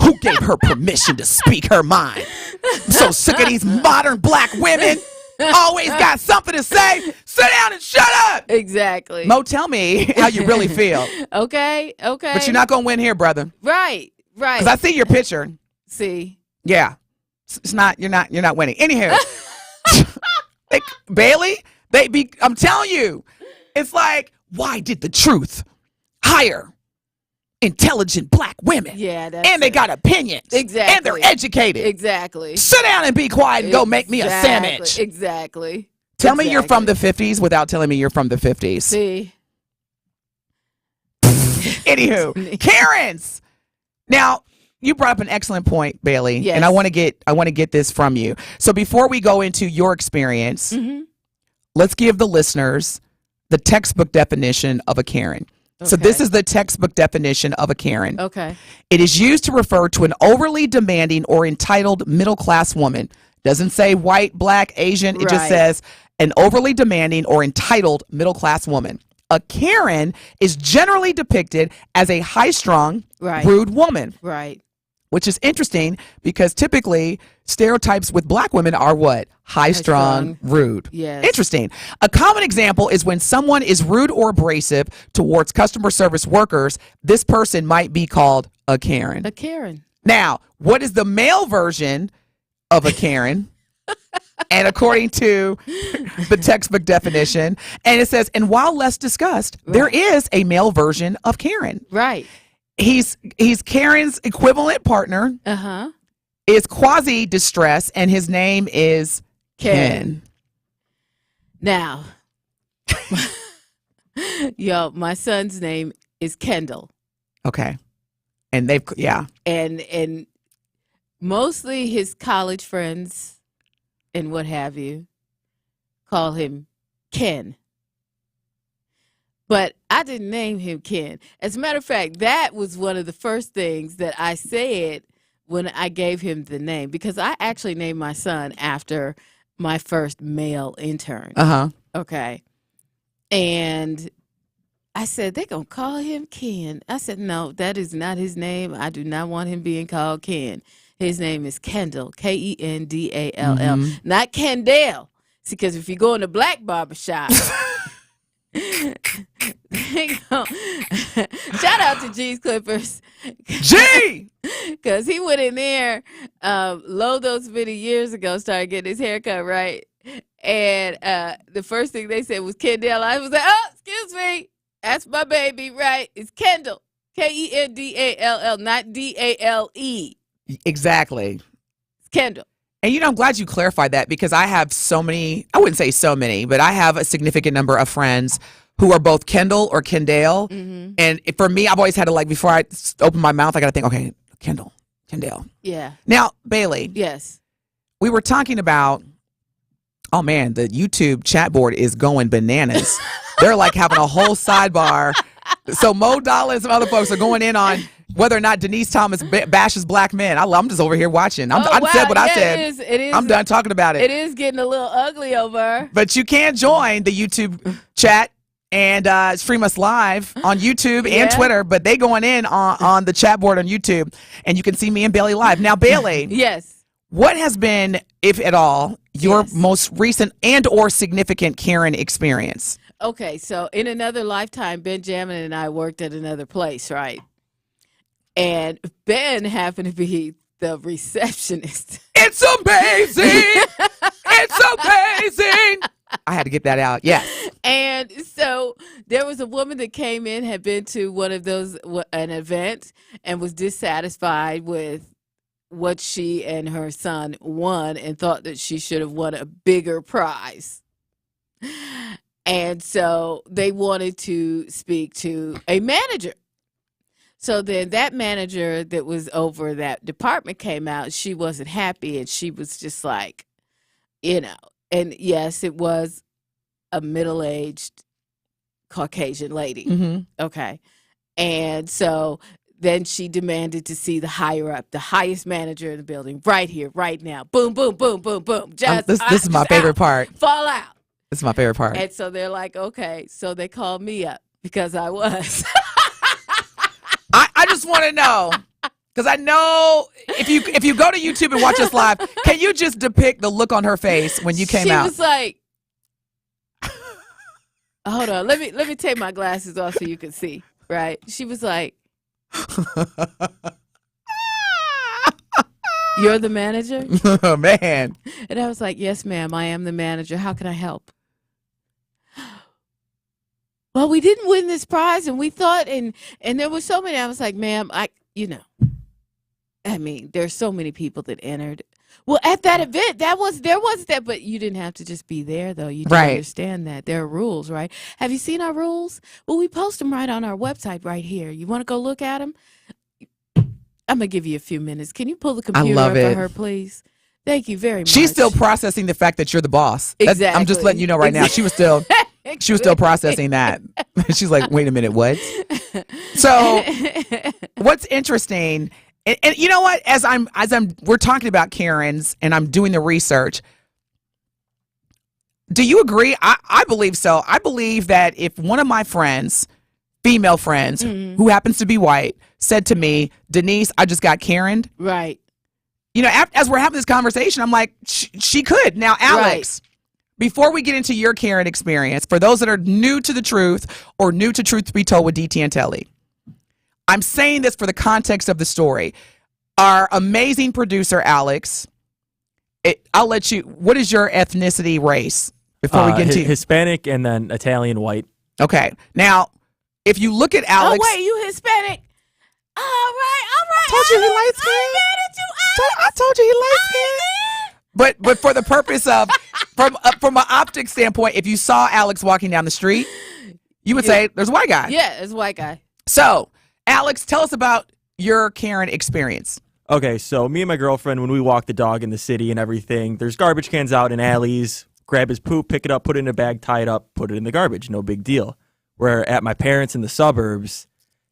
Who gave her permission to speak her mind? I'm so sick of these modern black women. Always got something to say. Sit down and shut up. Exactly. Mo, tell me how you really feel. Okay. But you're not gonna win here, brother. Right. Because I see your picture. See. Yeah. It's not. You're not winning. Anyhow, Bailey. I'm telling you, it's like, why did the truth hire intelligent black women? Yeah, and they got opinions. Exactly. And they're educated. Exactly. Sit down and be quiet and go make me a sandwich. Exactly. Tell me you're from the 50s without telling me you're from the 50s. See. Anywho, Karens. Now, you brought up an excellent point, Bailey, Yes. and I want to get this from you. So before we go into your experience, let's give the listeners the textbook definition of a Karen. So this is the textbook definition of a Karen. Okay. It is used to refer to an overly demanding or entitled middle-class woman. Doesn't say white, black, Asian. It just Right. says an overly demanding or entitled middle-class woman. A Karen is generally depicted as a high-strung, Right. rude woman. Right. Which is interesting because typically stereotypes with black women are what? High-strung, rude. Yes. Interesting. A common example is when someone is rude or abrasive towards customer service workers, this person might be called a Karen. A Karen. Now, what is the male version of a Karen? And according to the textbook definition, and it says, and while less discussed, there is a male version of Karen. Right. He's Karen's equivalent partner. Is quasi distress, and his name is Ken. Now, my son's name is Kendall. Okay, and and mostly his college friends and what have you call him Ken. But I didn't name him Ken. As a matter of fact, that was one of the first things that I said when I gave him the name, because I actually named my son after my first male intern. Okay. And I said, they're going to call him Ken. I said, no, that is not his name. I do not want him being called Ken. His name is Kendall, Kendall, not Kendall. See, because if you go in a black barbershop, shout out to G's Clippers. G! Because he went in there, those many years ago, started getting his hair cut, right? And the first thing they said was Kendall. I was like, oh, excuse me. That's my baby, right? It's Kendall. Kendall, not Dale. Exactly. It's Kendall. And I'm glad you clarified that, because I have so many, I wouldn't say so many, but I have a significant number of friends who are both Kendall or Kendall. And for me, I've always had to, before I open my mouth, I got to think, okay, Kendall. Yeah. Now, Bailey. Yes. We were talking about, oh man, the YouTube chat board is going bananas. They're having a whole sidebar. So Mo Dollar and some other folks are going in on whether or not Denise Thomas bashes black men. I'm just over here watching. I said what I said. It is, I'm done talking about it. It is getting a little ugly over. But you can join the YouTube chat and stream us live on YouTube and Twitter. But they going in on the chat board on YouTube, and you can see me and Bailey live. Now, Bailey. Yes. What has been, if at all, your most recent and or significant Karen experience? Okay, so in another lifetime, Benjamin and I worked at another place, right? And Ben happened to be the receptionist. It's amazing! It's amazing! I had to get that out. Yes. And so there was a woman that came in, had been to one of those, an event, and was dissatisfied with what she and her son won and thought that she should have won a bigger prize. And so they wanted to speak to a manager. So then that manager that was over that department came out. She wasn't happy, and she was just like, And yes, it was a middle-aged Caucasian lady. Mm-hmm. Okay. And so then she demanded to see the higher up, the highest manager in the building, right here, right now. Boom, boom, boom, boom, boom. This is my favorite part. Fall out. This is my favorite part. And so they're like, okay. So they called me up because I was. I just want to know, because I know if you go to YouTube and watch us live, can you just depict the look on her face when you came out? She was like, hold on, let me take my glasses off so you can see. Right? She was like, "You're the manager?" Oh, man. And I was like, "Yes, ma'am, I am the manager. How can I help?" Well, we didn't win this prize, and we thought, and there were so many. I was like, "Ma'am, there's so many people that entered." Well, at that event, there was that, but you didn't have to just be there, though. You didn't understand that there are rules, right? Have you seen our rules? Well, we post them right on our website right here. You want to go look at them? I'm gonna give you a few minutes. Can you pull the computer up for her, please? Thank you very much. She's still processing the fact that you're the boss. Exactly. I'm just letting you know right now. She was still processing that. She's like, wait a minute, what? So, what's interesting? And you know what? We're talking about Karens, and I'm doing the research. Do you agree? I believe so. I believe that if one of my friends, female friends, who happens to be white, said to me, Denise, I just got Karen'd. Right. As we're having this conversation, I'm like, she could. Now, Alex, before we get into your Karen experience, for those that are new to the truth or new to Truth Be Told with DT and Telly, I'm saying this for the context of the story. Our amazing producer, Alex, I'll let you, what is your ethnicity race before we get into Hispanic and then Italian white. Okay. Now, if you look at Alex. Oh, wait, you Hispanic. All right. Told you he light skinned. I told you he light skinned. But for the purpose of, from an optic standpoint, if you saw Alex walking down the street, you would say, there's a white guy. Yeah, there's a white guy. So, Alex, tell us about your Karen experience. Okay, so me and my girlfriend, when we walk the dog in the city and everything, there's garbage cans out in alleys. Grab his poop, pick it up, put it in a bag, tie it up, put it in the garbage. No big deal. We're at my parents in the suburbs,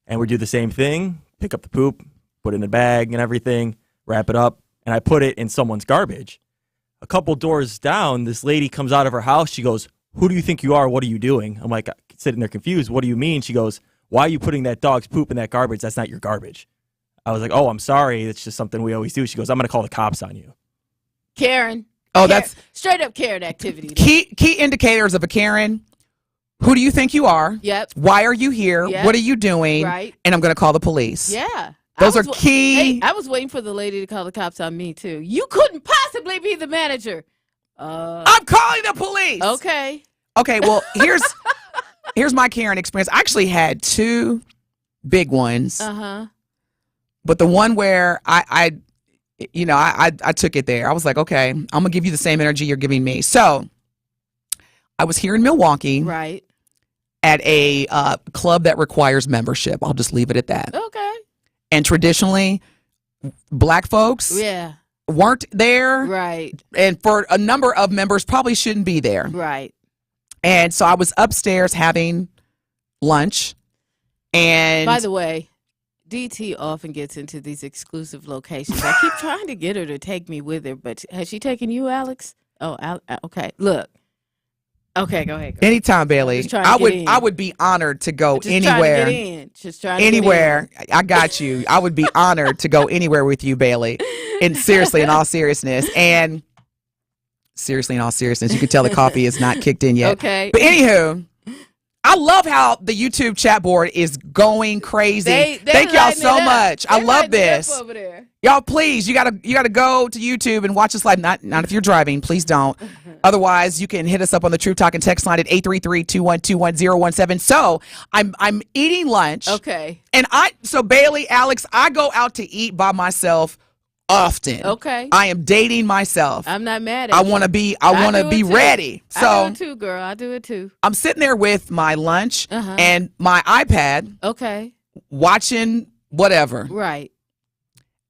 and we do the same thing. Pick up the poop, put it in a bag and everything, wrap it up, and I put it in someone's garbage. A couple doors down, this lady comes out of her house. She goes, "Who do you think you are? What are you doing?" I'm like, sitting there confused. "What do you mean?" She goes, "Why are you putting that dog's poop in that garbage? That's not your garbage." I was like, "Oh, I'm sorry. It's just something we always do." She goes, "I'm going to call the cops on you." Karen. Oh, that's straight up Karen activity. Key indicators of a Karen. Who do you think you are? Yep. Why are you here? Yep. What are you doing? Right. And I'm going to call the police. Yeah. Those are key. Hey, I was waiting for the lady to call the cops on me, too. You couldn't possibly be the manager. I'm calling the police. Okay. Okay, well, here's my Karen experience. I actually had two big ones. Uh-huh. But the one where I took it there. I was like, okay, I'm going to give you the same energy you're giving me. So I was here in Milwaukee. Right. At a club that requires membership. I'll just leave it at that. Okay. And traditionally, black folks weren't there. Right. And for a number of members, probably shouldn't be there. Right. And so I was upstairs having lunch. And by the way, DT often gets into these exclusive locations. I keep trying to get her to take me with her, but has she taken you, Alex? Oh, okay. Look. Okay, go ahead. Anytime, Bailey. I would be honored to go anywhere. Just trying to anywhere. Get in. I got you. I would be honored to go anywhere with you, Bailey. And seriously, in all seriousness, you can tell the coffee is not kicked in yet. Okay. But anywho, I love how the YouTube chat board is going crazy. Thank y'all so much. I love this. Over there. Y'all, please, you gotta go to YouTube and watch us live. Not if you're driving, please don't. Otherwise, you can hit us up on the Truth Talking text line at 833-212-1017. So I'm eating lunch. Okay. And Bailey, Alex, I go out to eat by myself often. Okay. I am dating myself. I'm not mad at I you. want to be ready. So I do it too, girl. I do it too. I'm sitting there with my lunch and my iPad. Okay. Watching whatever. Right.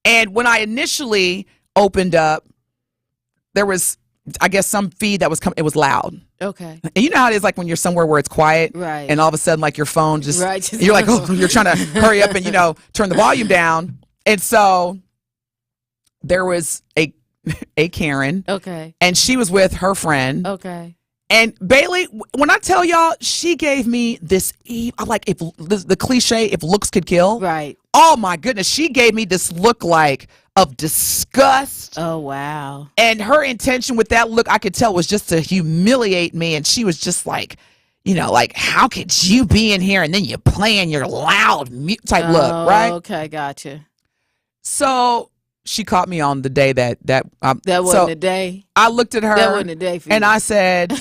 And when I initially opened up, there was I guess some feed that was coming, it was loud. Okay. And you know how it is like when you're somewhere where it's quiet, Right. and all of a sudden like your phone just Right. you're like, oh, you're trying to hurry up and turn the volume down. And so there was a Karen. Okay. And she was with her friend. Okay. And Bailey, when I tell y'all, she gave me this, like, if the cliche, if looks could kill. Right. Oh my goodness, she gave me this look like of disgust. Oh wow. And her intention with that look, I could tell, was just to humiliate me. And she was just like, like, how could you be in here and then you're playing your loud type look, right? Okay, gotcha. So she caught me on the day that wasn't the day. I looked at her. That wasn't the day for you. And I said,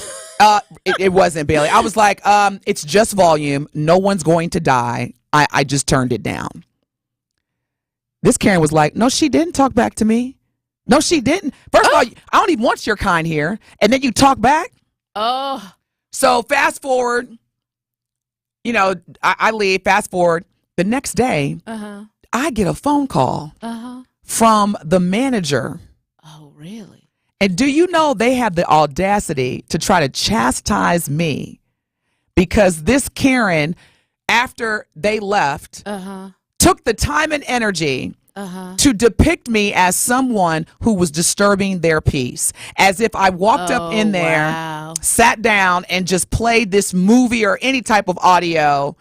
it wasn't, Bailey. I was like, it's just volume. No one's going to die. I just turned it down. This Karen was like, no, she didn't talk back to me. No, she didn't. First of all, I don't even want your kind here. And then you talk back. Oh. So fast forward, I leave. Fast forward. The next day, I get a phone call from the manager. Oh, really? And do you know they have the audacity to try to chastise me because this Karen, after they left, took the time and energy to depict me as someone who was disturbing their peace, as if I walked up in there, sat down, and just played this movie or any type of audio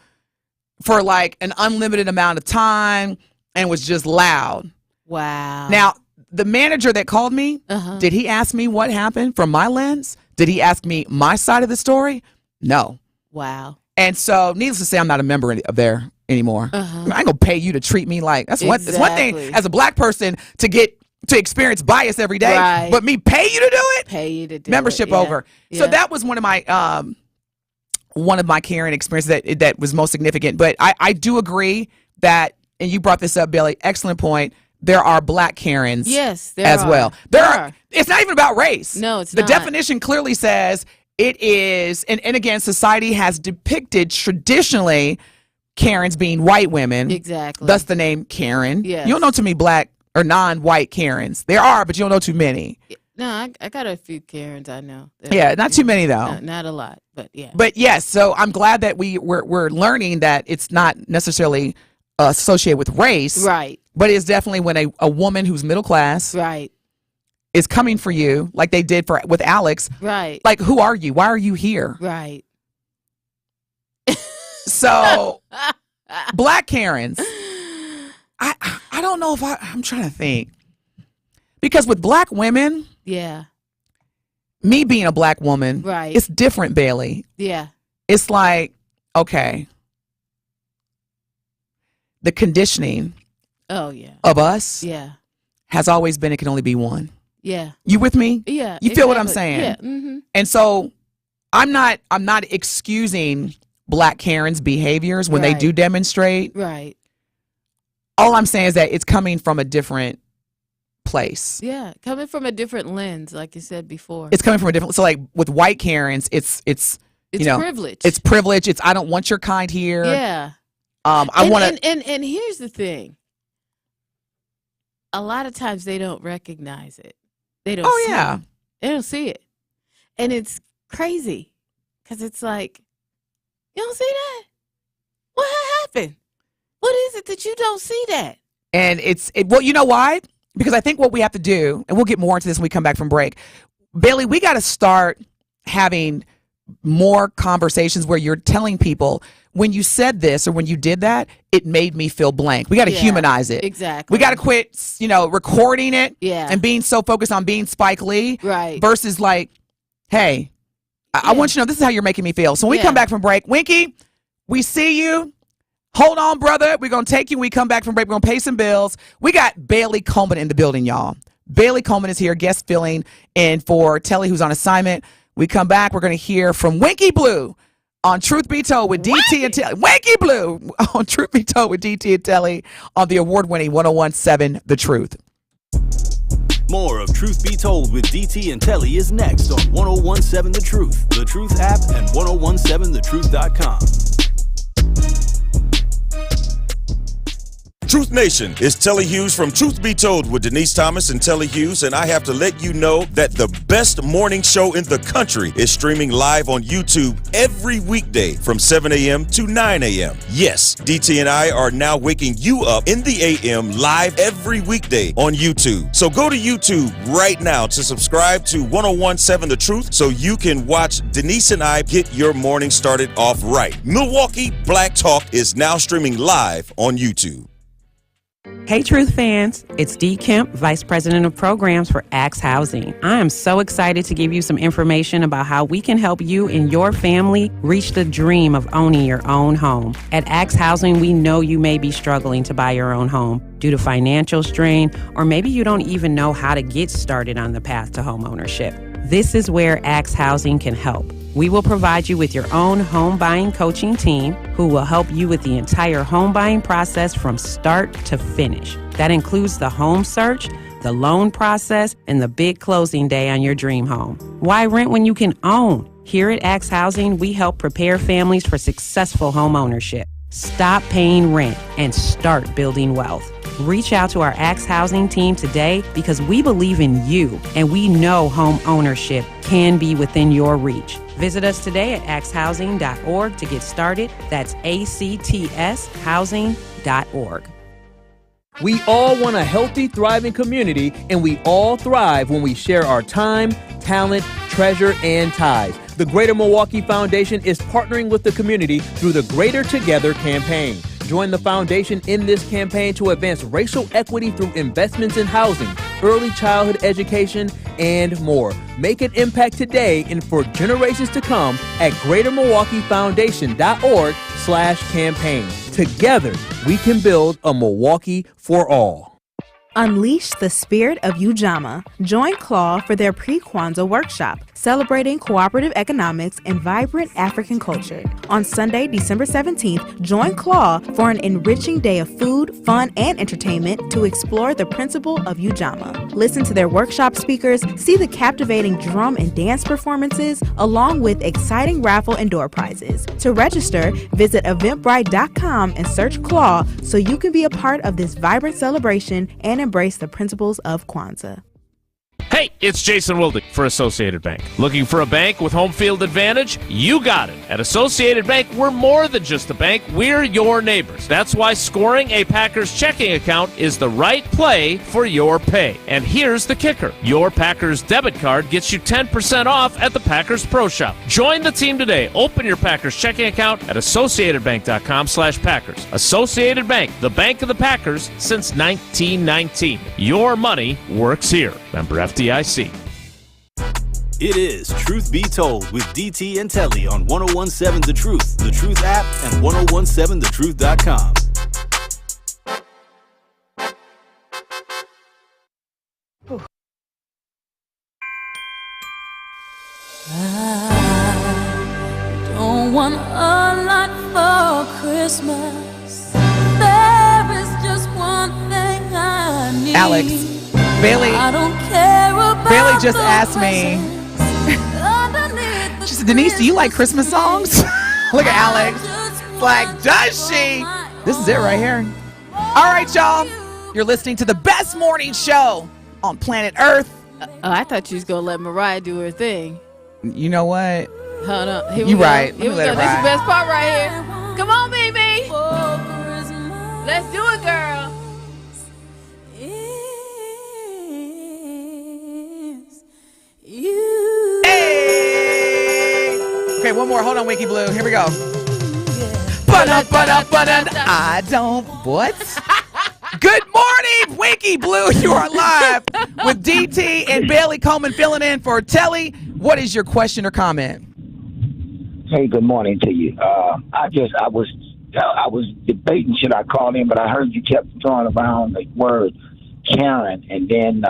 for like an unlimited amount of time and was just loud. Wow. Now, the manager that called me, did he ask me what happened from my lens? Did he ask me my side of the story? No. Wow. And so, needless to say, I'm not a member of there anymore. I ain't gonna pay you to treat me like it's one thing as a black person to experience bias every day, right. But me pay you to do it? Pay you to do membership it. Yeah. over. Yeah. So that was one of my Karen experiences that was most significant. But I do agree that, and you brought this up, Bailey. Excellent point. There are black Karens, yes, as well. There are. It's not even about race. No, it's the not. The definition clearly says it is, and again, society has depicted traditionally Karens being white women. Exactly. Thus the name Karen. Yes. You don't know too many black or non-white Karens. There are, but you don't know too many. No, I got a few Karens I know. Yeah, not too many though. Not a lot, but yeah. But yes, so I'm glad that we're learning that it's not necessarily associated with race. Right. But it's definitely when a woman who's middle class. Right. Is coming for you like they did with Alex. Right. Like, who are you? Why are you here? Right. So, black Karens, I don't know if I'm trying to think. Because with black women, yeah, me being a black woman, right, it's different, Bailey. Yeah. It's like, okay, the conditioning of us has always been it can only be one. Yeah. You with me? Yeah. You feel what I'm saying? Yeah. Mm-hmm. And so I'm not excusing black Karens' behaviors when they do demonstrate. Right. All I'm saying is that it's coming from a different place. Yeah, coming from a different lens, like you said before. It's coming from a different. So like with white Karens, it's privilege. It's privilege. It's I don't want your kind here. Yeah. I want to. And here's the thing. A lot of times they don't recognize it. They don't. Oh see yeah. it. They don't see it, and it's crazy because it's like, you don't see that. What happened? What is it that you don't see that? And well, you know why? Because I think what we have to do, and we'll get more into this when we come back from break, Bailey, we got to start having more conversations where you're telling people when you said this or when you did that, it made me feel blank. We got to humanize it. Exactly. We got to quit, recording it and being so focused on being Spike Lee versus like, hey, I want you to know this is how you're making me feel. So when we come back from break, Winky, we see you. Hold on, brother. We're going to take you when we come back from break. We're going to pay some bills. We got Bailey Coleman in the building, y'all. Bailey Coleman is here, guest filling in for Telly, who's on assignment. We come back. We're going to hear from Winky Blue on Truth Be Told with DT and Telly. Winky Blue on Truth Be Told with DT and Telly on the award-winning 101.7 The Truth. More of Truth Be Told with DT and Telly is next on 101.7 The Truth, The Truth app, and 1017thetruth.com. Truth Nation, it's Telly Hughes from Truth Be Told with Denise Thomas and Telly Hughes, and I have to let you know that the best morning show in the country is streaming live on YouTube every weekday from 7 a.m. to 9 a.m. Yes, DT and I are now waking you up in the a.m. live every weekday on YouTube. So go to YouTube right now to subscribe to 1017 The Truth so you can watch Denise and I get your morning started off right. Milwaukee Black Talk is now streaming live on YouTube. Hey, Truth fans, it's Dee Kemp, Vice President of Programs for Axe Housing. I am so excited to give you some information about how we can help you and your family reach the dream of owning your own home. At Axe Housing, we know you may be struggling to buy your own home due to financial strain, or maybe you don't even know how to get started on the path to home ownership. This is where Axe Housing can help. We will provide you with your own home buying coaching team who will help you with the entire home buying process from start to finish. That includes the home search, the loan process, and the big closing day on your dream home. Why rent when you can own? Here at Axe Housing, we help prepare families for successful home ownership. Stop paying rent and start building wealth. Reach out to our Axe Housing team today because we believe in you and we know home ownership can be within your reach. Visit us today at axehousing.org to get started. That's ACTShousing.org. We all want a healthy, thriving community, and we all thrive when we share our time, talent, treasure, and ties. The Greater Milwaukee Foundation is partnering with the community through the Greater Together campaign. Join the foundation in this campaign to advance racial equity through investments in housing, early childhood education, and more. Make an impact today and for generations to come at greatermilwaukeefoundation.org/campaign. Together, we can build a Milwaukee for all. Unleash the spirit of Ujamaa. Join CLAW for their pre-Kwanzaa workshop, celebrating cooperative economics and vibrant African culture. On Sunday, December 17th, join CLAW for an enriching day of food, fun, and entertainment to explore the principle of Ujamaa. Listen to their workshop speakers, see the captivating drum and dance performances, along with exciting raffle and door prizes. To register, visit eventbrite.com and search CLAW so you can be a part of this vibrant celebration and embrace the principles of Kwanzaa. Hey, it's Jason Wildig for Associated Bank. Looking for a bank with home field advantage? You got it. At Associated Bank, we're more than just a bank. We're your neighbors. That's why scoring a Packers checking account is the right play for your pay. And here's the kicker. Your Packers debit card gets you 10% off at the Packers Pro Shop. Join the team today. Open your Packers checking account at AssociatedBank.com/Packers. Associated Bank, the bank of the Packers since 1919. Your money works here. Member FDIC. It is Truth Be Told with DT and Telly on 1017 The Truth app, and 1017thetruth.com. I don't want a lot for Christmas. There is just one thing I need. Alex, Bailey just asked me. She said, Denise, do you like Christmas songs? Look at Alex. Like, does she? This is it right here. All right, y'all. You're listening to the best morning show on planet Earth. Oh, I thought you was going to let Mariah do her thing. You know what? Hold on. You right. Here we go. This is the best part right here. Come on, baby. Let's do it, girl. Hey! Okay, one more. Hold on, Wiki Blue. Here we go. I don't. What? Good morning, Wiki Blue. You are live with DT and Bailey Coleman filling in for Telly. What is your question or comment? Hey, good morning to you. I was debating should I call in, but I heard you kept throwing around the word Karen, and then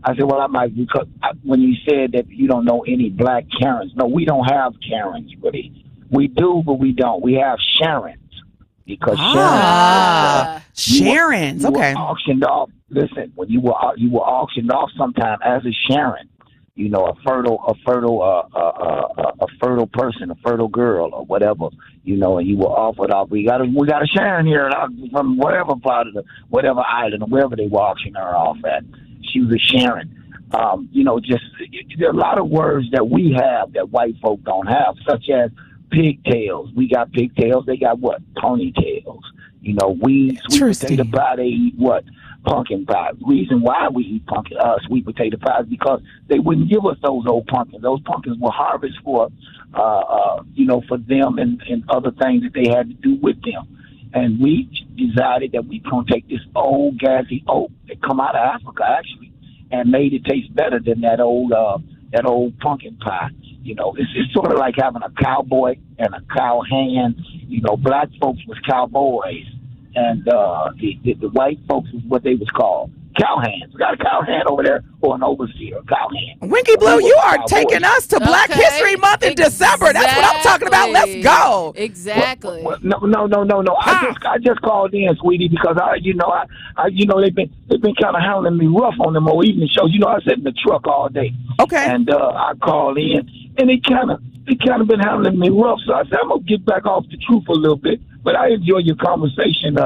I said, well, I might, because when you said that you don't know any black Karens. No, we don't have Karens, really. We do, but we don't. We have Sharons. Because Sharons, okay. Were auctioned off. Listen, when you were auctioned off sometime as a Sharon, a fertile person, a fertile girl, or whatever, and you were offered off. We got a Sharon here from whatever part of whatever island or wherever they were auctioning her off at. She was a Sharon. There are a lot of words that we have that white folk don't have, such as pigtails. We got pigtails. They got what? Ponytails. We sweet potato pie. They eat what? Pumpkin pie. Reason why we eat sweet potato pie is because they wouldn't give us those old pumpkins. Those pumpkins were harvested for them and other things that they had to do with them. And we decided that we gonna take this old gassy oak that come out of Africa actually, and made it taste better than that old pumpkin pie. It's sort of like having a cowboy and a cow hand. Black folks was cowboys, and the white folks is what they was called cowhands. We got a cowhand over there, or an overseer, cowhand. Winky Blue, you are taking us to Black History Month in December. That's what I'm talking about. Let's go. Exactly. No. I just called in, sweetie, because they've been kind of handling me rough on them old evening shows. I sit in the truck all day. Okay. And I called in, and they kind of been handling me rough. So I said I'm gonna get back off the truth a little bit. But I enjoy your conversation,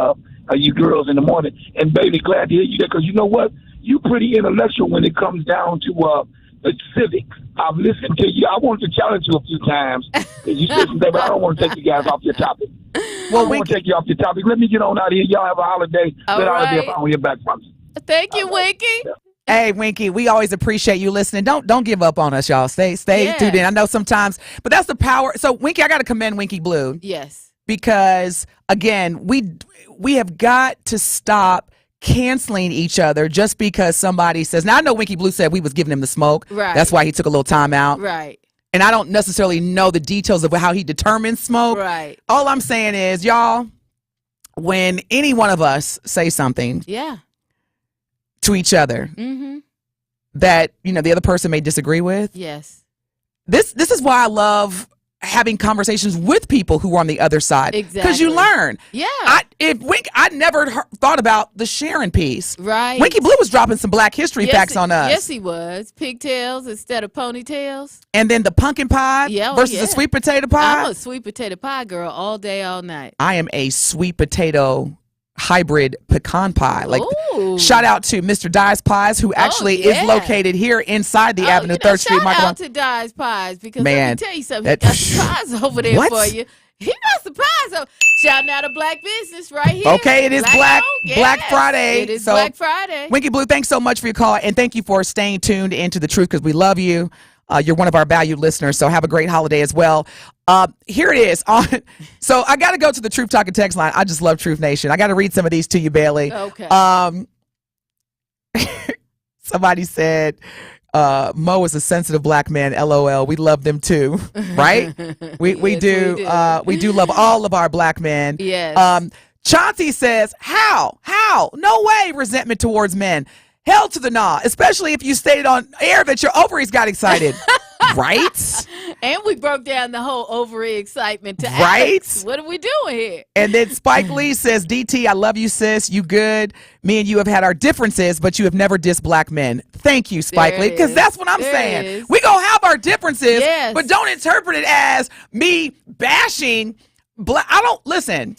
you girls in the morning. And baby, glad to hear you there, because you know what? You pretty intellectual when it comes down to the civics. I've listened to you. I wanted to challenge you a few times. You said some things, but I don't want to take you guys off your topic. Well, I want to take you off your topic. Let me get on out of here. Y'all have a holiday. Good holiday if I don't hear back from you. Thank you, Winky. Yeah. Hey, Winky, we always appreciate you listening. Don't give up on us, y'all. Stay tuned in. I know sometimes, but that's the power. So, Winky, I got to commend Winky Blue. Yes. Because, again, we have got to stop canceling each other just because somebody says. Now, I know Winky Blue said we was giving him the smoke. Right. That's why he took a little time out. Right. And I don't necessarily know the details of how he determines smoke. Right. All I'm saying is, y'all, when any one of us say something to each other that, the other person may disagree with. Yes. This is why I love having conversations with people who are on the other side. Exactly. Because you learn. Yeah. I never thought about the Sharon piece. Right. Winky Blue was dropping some Black history facts on us. Yes, he was. Pigtails instead of ponytails. And then the pumpkin pie versus the sweet potato pie. I'm a sweet potato pie girl all day, all night. I am a sweet potato hybrid pecan pie. Ooh. Shout out to Mr. Dye's Pies, who actually is located here inside the Avenue 3rd Street. Shout out to Dye's Pies, because let me tell you something. He got surprise over there for you. He got surprise. Shouting out a Black business right here. Okay, it is Black Friday. It is Black Friday. Winky Blue, thanks so much for your call, and thank you for staying tuned into The Truth, because we love you. You're one of our valued listeners, so have a great holiday as well. Here it is. So I got to go to the Truth Talking text line. I just love Truth Nation. I got to read some of these to you, Bailey. Okay. Somebody said, Mo is a sensitive Black man, LOL. We love them too, right? we do. We do love all of our Black men. Yes. Chauncey says, how? No way resentment towards men. Hell to the nah, especially if you stated on air that your ovaries got excited. Right? And we broke down the whole ovary excitement to right? Alex. What are we doing here? And then Spike Lee says, DT, I love you, sis. You good. Me and you have had our differences, but you have never dissed Black men. Thank you, Spike Lee, because that's what I'm saying. We gonna have our differences, but don't interpret it as me bashing Black. Listen.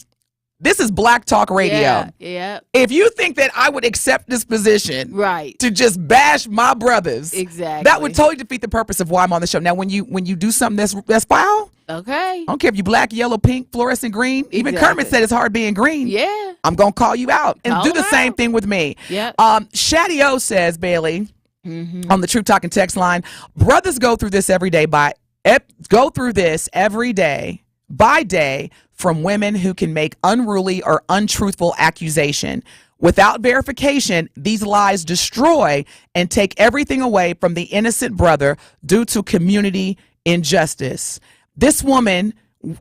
This is Black Talk Radio. Yeah. If you think that I would accept this position to just bash my brothers, that would totally defeat the purpose of why I'm on the show. Now, when you do something that's foul, okay, I don't care if you black, yellow, pink, fluorescent green. Even Kermit said it's hard being green. Yeah. I'm going to call you out and do the same thing with me. Yeah. Shaddy O says, Bailey, on the Truth Talking text line, brothers go through this every day by day from women who can make unruly or untruthful accusation. Without verification, these lies destroy and take everything away from the innocent brother due to community injustice. This woman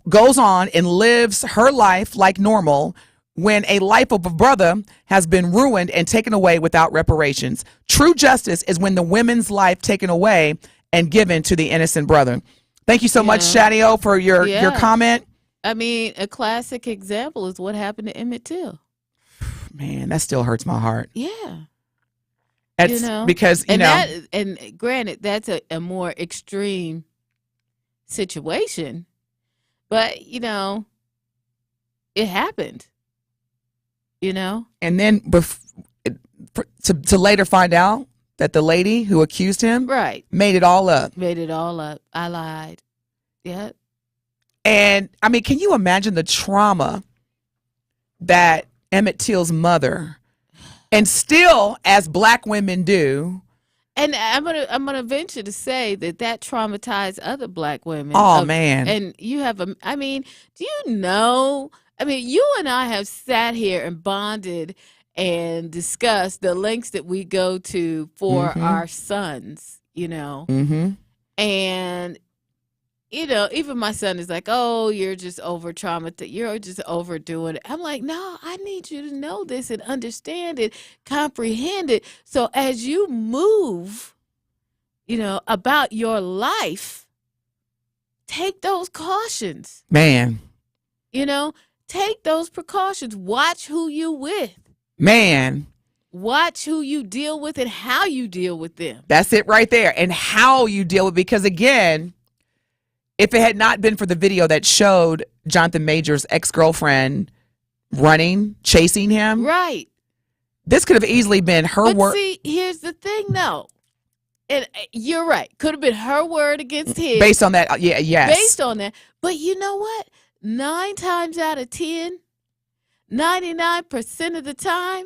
goes on and lives her life like normal when a life of a brother has been ruined and taken away without reparations. True justice is when the woman's life taken away and given to the innocent brother. Thank you so much, Shaddy-O, for your comment. I mean, a classic example is what happened to Emmett Till. Man, that still hurts my heart. Yeah. Because and granted, that's a more extreme situation, but it happened. And then to later find out that the lady who accused him made it all up. I lied. Yep. And I mean, can you imagine the trauma that Emmett Till's mother, and still as black women do? And I'm gonna venture to say that traumatized other black women. Oh man! And you have do you know? I mean, you and I have sat here and bonded and discussed the lengths that we go to for our sons. And even my son is like, "Oh, you're just over traumatized. You're just overdoing it." I'm like, "No, I need you to know this and understand it, comprehend it. So as you move, about your life, take those cautions. Man. Take those precautions. Watch who you with. Man. Watch who you deal with and how you deal with them. That's it right there. And how you deal with, because again, if it had not been for the video that showed Jonathan Major's ex-girlfriend running, chasing him. Right. This could have easily been her word. See, here's the thing, though. And you're right. Could have been her word against his. Based on that. Yes. Based on that. But you know what? 9 times out of 10, 99% of the time,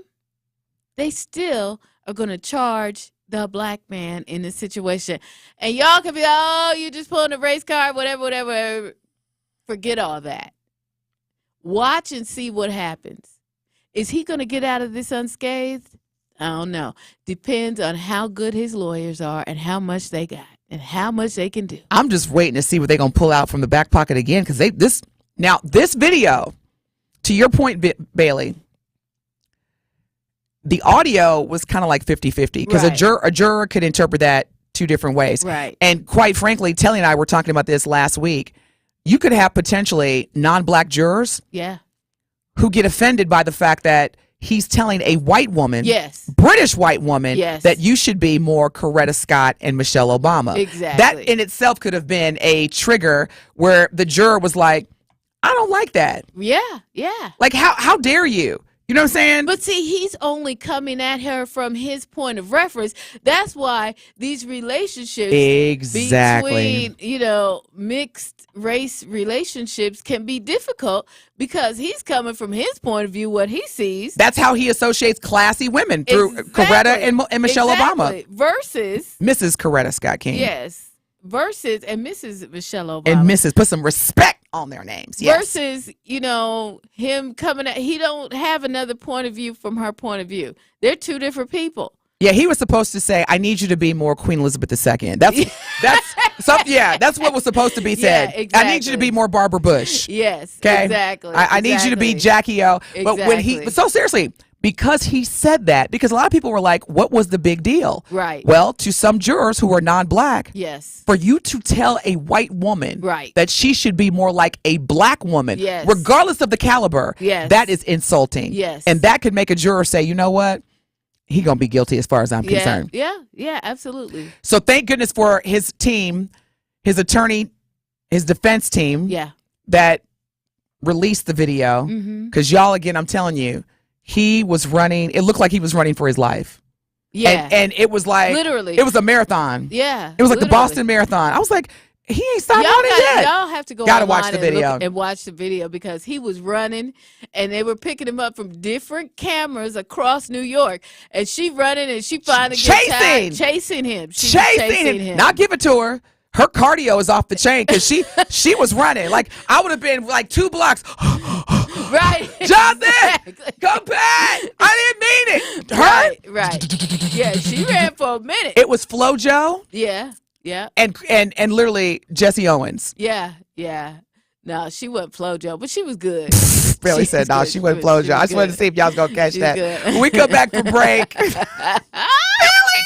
they still are going to charge the black man in this situation. And y'all can be like, "Oh, you just pulling a race card, whatever. Forget all that. Watch and see what happens. Is he going to get out of this unscathed? I don't know. Depends on how good his lawyers are and how much they got and how much they can do. I'm just waiting to see what they're going to pull out from the back pocket again, because this video, to your point, Bailey, the audio was kind of like 50-50, because a juror could interpret that 2 different ways. Right. And quite frankly, Telly and I were talking about this last week. You could have potentially non-black jurors who get offended by the fact that he's telling a white woman, British white woman, that you should be more Coretta Scott and Michelle Obama. Exactly. That in itself could have been a trigger where the juror was like, I don't like that. Yeah. Like, how dare you? You know what I'm saying? But see, he's only coming at her from his point of reference. That's why these relationships between, mixed race relationships can be difficult, because he's coming from his point of view, what he sees. That's how he associates classy women through Coretta and Michelle Obama. Versus Mrs. Coretta Scott King. Yes. Versus and Mrs. Michelle Obama. And Mrs. Put some respect on their names. Yes. Versus, him coming at, he don't have another point of view from her point of view. They're 2 different people. Yeah, he was supposed to say, "I need you to be more Queen Elizabeth II." That's what was supposed to be said. Yeah, exactly. I need you to be more Barbara Bush. Yes, okay? exactly. I need you to be Jackie O. But so seriously, because he said that, because a lot of people were like, what was the big deal? Right. Well, to some jurors who are non-black, yes, for you to tell a white woman that she should be more like a black woman, yes, regardless of the caliber, yes, that is insulting. Yes. And that could make a juror say, you know what? He gonna be guilty as far as I'm concerned. Yeah, absolutely. So thank goodness for his team, his attorney, his defense team, that released the video. Because y'all, again, I'm telling you, he was running. It looked like he was running for his life. Yeah, and it was like literally, it was a marathon. Yeah, it was like the Boston Marathon. I was like, he ain't stopped running yet. Y'all have to go. Gotta watch the video and watch the video, because he was running, and they were picking him up from different cameras across New York, and she running, and she finally gets tired, chasing him. Chasing him. Now give it to her. Her cardio is off the chain, because she was running. Like, I would have been like 2 blocks. Right. Jonathan, come back. I didn't mean it. Her? Right. Yeah, she ran for a minute. It was FloJo. Yeah. And literally Jesse Owens. Yeah. No, she wasn't FloJo, but she was good. Bailey said, no, she wasn't FloJo. I just wanted to see if y'all was going to catch that. When we come back from break. Bailey,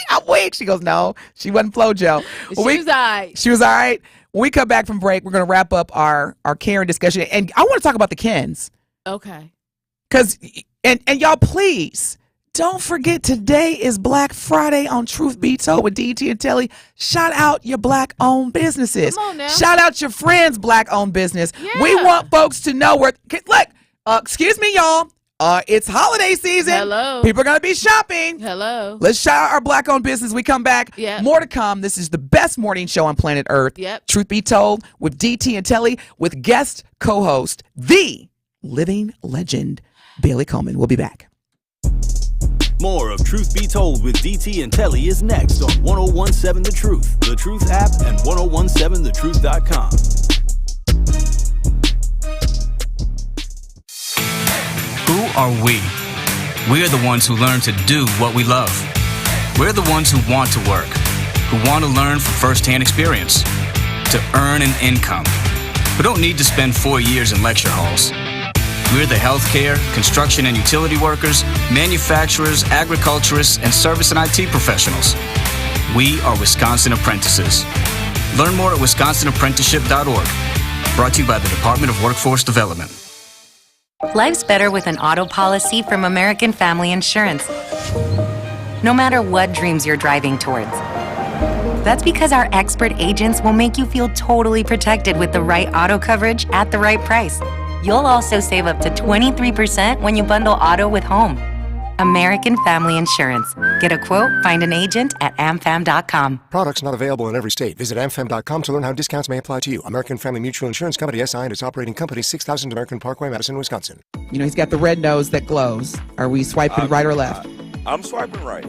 I'm weak. She goes, no, she wasn't FloJo. She was all right. She was all right. When we come back from break, we're going to wrap up our Karen discussion. And I want to talk about the Kens. Okay. Because, and y'all, please, don't forget, today is Black Friday on Truth Be Told with DT and Telly. Shout out your Black-owned businesses. Come on now. Shout out your friends' Black-owned business. Yeah. We want folks to know where. Look, excuse me, y'all. It's holiday season. Hello. People are going to be shopping. Hello. Let's shout out our Black-owned business. We come back. Yep. More to come. This is the best morning show on planet Earth. Yep. Truth Be Told with DT and Telly with guest co-host, the living legend, Bailey Coleman. We'll be back. More of Truth Be Told with DT and Telly is next on 1017 The Truth, The Truth app, and 1017thetruth.com. Who are we? We are the ones who learn to do what we love. We're the ones who want to work, who want to learn from firsthand experience, to earn an income, who don't need to spend 4 years in lecture halls. We're the healthcare, construction and utility workers, manufacturers, agriculturists, and service and IT professionals. We are Wisconsin Apprentices. Learn more at wisconsinapprenticeship.org. Brought to you by the Department of Workforce Development. Life's better with an auto policy from American Family Insurance. No matter what dreams you're driving towards. That's because our expert agents will make you feel totally protected with the right auto coverage at the right price. You'll also save up to 23% when you bundle auto with home. American Family Insurance. Get a quote, find an agent at amfam.com. Products not available in every state. Visit amfam.com to learn how discounts may apply to you. American Family Mutual Insurance Company, SI, and its operating company, 6000 American Parkway, Madison, Wisconsin. You know, he's got the red nose that glows. Are we swiping right or left? I'm swiping right.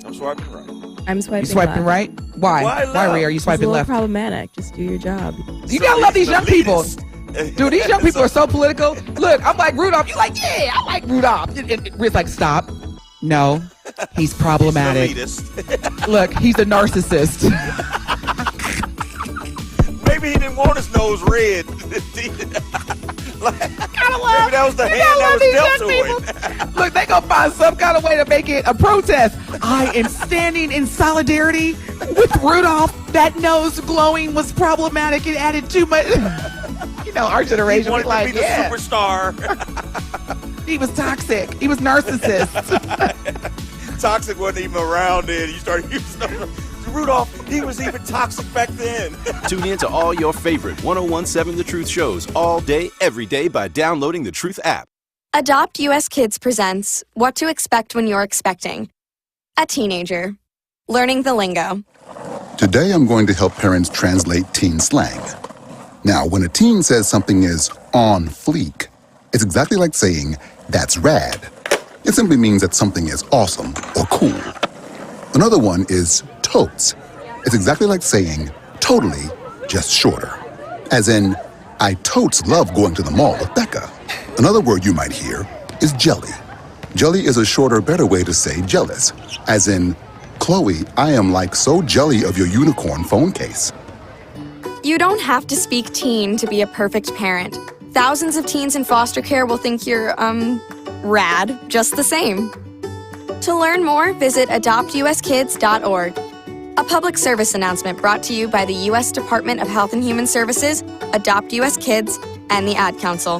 I'm swiping right. I'm swiping You swiping left. right? Why? Why, Rhea, are you It's a swiping little left? problematic. Just do your job. You gotta love these young people. Dude, these young people are so political. Look, I'm like Rudolph. You're like, yeah, I like Rudolph. It's like, stop. No, he's problematic. Look, he's a narcissist. Maybe he didn't want his nose red. Maybe that was the hand that was dealt to him. Look, they gonna find some kind of way to make it a protest. I am standing in solidarity with Rudolph. That nose glowing was problematic. It added too much. You know, our generation He wanted was like, to be the yeah. superstar. He was toxic. He was narcissist. Toxic wasn't even around then. You started using them. Rudolph, he was even toxic back then. Tune in to all your favorite 1017 The Truth shows all day, every day by downloading the Truth app. Adopt US Kids presents What to Expect When You're Expecting. A teenager. Learning the lingo. Today I'm going to help parents translate teen slang. Now, when a teen says something is on fleek, it's exactly like saying, that's rad. It simply means that something is awesome or cool. Another one is totes. It's exactly like saying, totally, just shorter. As in, I totes love going to the mall with Becca. Another word you might hear is jelly. Jelly is a shorter, better way to say jealous. As in, Chloe, I am like so jelly of your unicorn phone case. You don't have to speak teen to be a perfect parent. Thousands of teens in foster care will think you're, rad just the same. To learn more, visit adoptuskids.org. A public service announcement brought to you by the U.S. Department of Health and Human Services, Adopt U.S. Kids, and the Ad Council.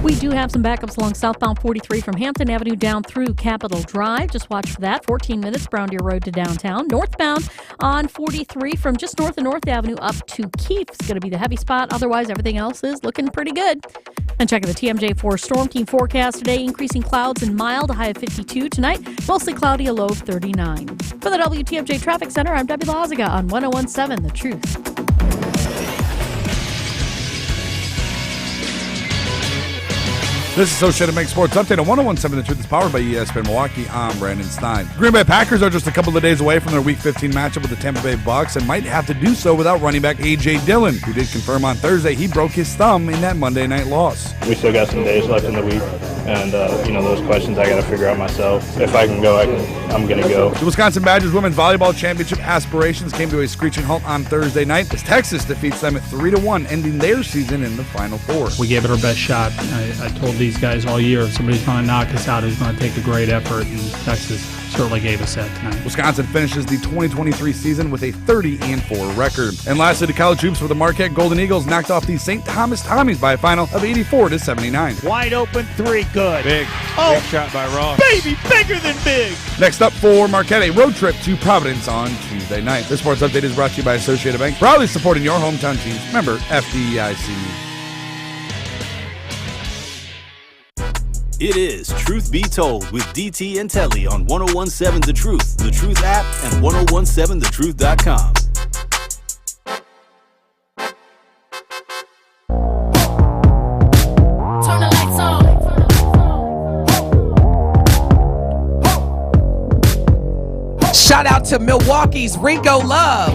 We do have some backups along southbound 43 from Hampton Avenue down through Capitol Drive. Just watch for that. 14 minutes, Brown Deer Road to downtown. Northbound on 43 from just north of North Avenue up to Keefe is going to be the heavy spot. Otherwise, everything else is looking pretty good. And checking the TMJ4 Storm Team forecast today. Increasing clouds and mild, a high of 52 tonight. Mostly cloudy, a low of 39. For the WTMJ Traffic Center, I'm Debbie Lazaga on 1017 The Truth. This is Associated Bank Sports Update on 1017 The Truth is powered by ESPN Milwaukee. I'm Brandon Stein. Green Bay Packers are just a couple of days away from their Week 15 matchup with the Tampa Bay Bucks and might have to do so without running back A.J. Dillon, who did confirm on Thursday he broke his thumb in that Monday night loss. We still got some days left in the week, and those questions I got to figure out myself. If I can go, I'm going to go. The Wisconsin Badgers Women's Volleyball Championship aspirations came to a screeching halt on Thursday night as Texas defeats them at 3-1, ending their season in the Final Four. We gave it our best shot. I told these guys all year, if somebody's going to knock us out, who's going to take a great effort, and Texas certainly gave us that tonight. Wisconsin finishes the 2023 season with a 30-4 record. And lastly, the college hoops for the Marquette Golden Eagles knocked off the St. Thomas Tommies by a final of 84-79. Wide open three, good. Big. Big shot by Ross. Baby, bigger than big. Next up for Marquette, a road trip to Providence on Tuesday night. This sports update is brought to you by Associated Bank, proudly supporting your hometown teams. Member FDIC. It is Truth Be Told with DT and Telly on 1017 The Truth app, and 1017thetruth.com. Turn the lights on. Shout out to Milwaukee's Rico Love.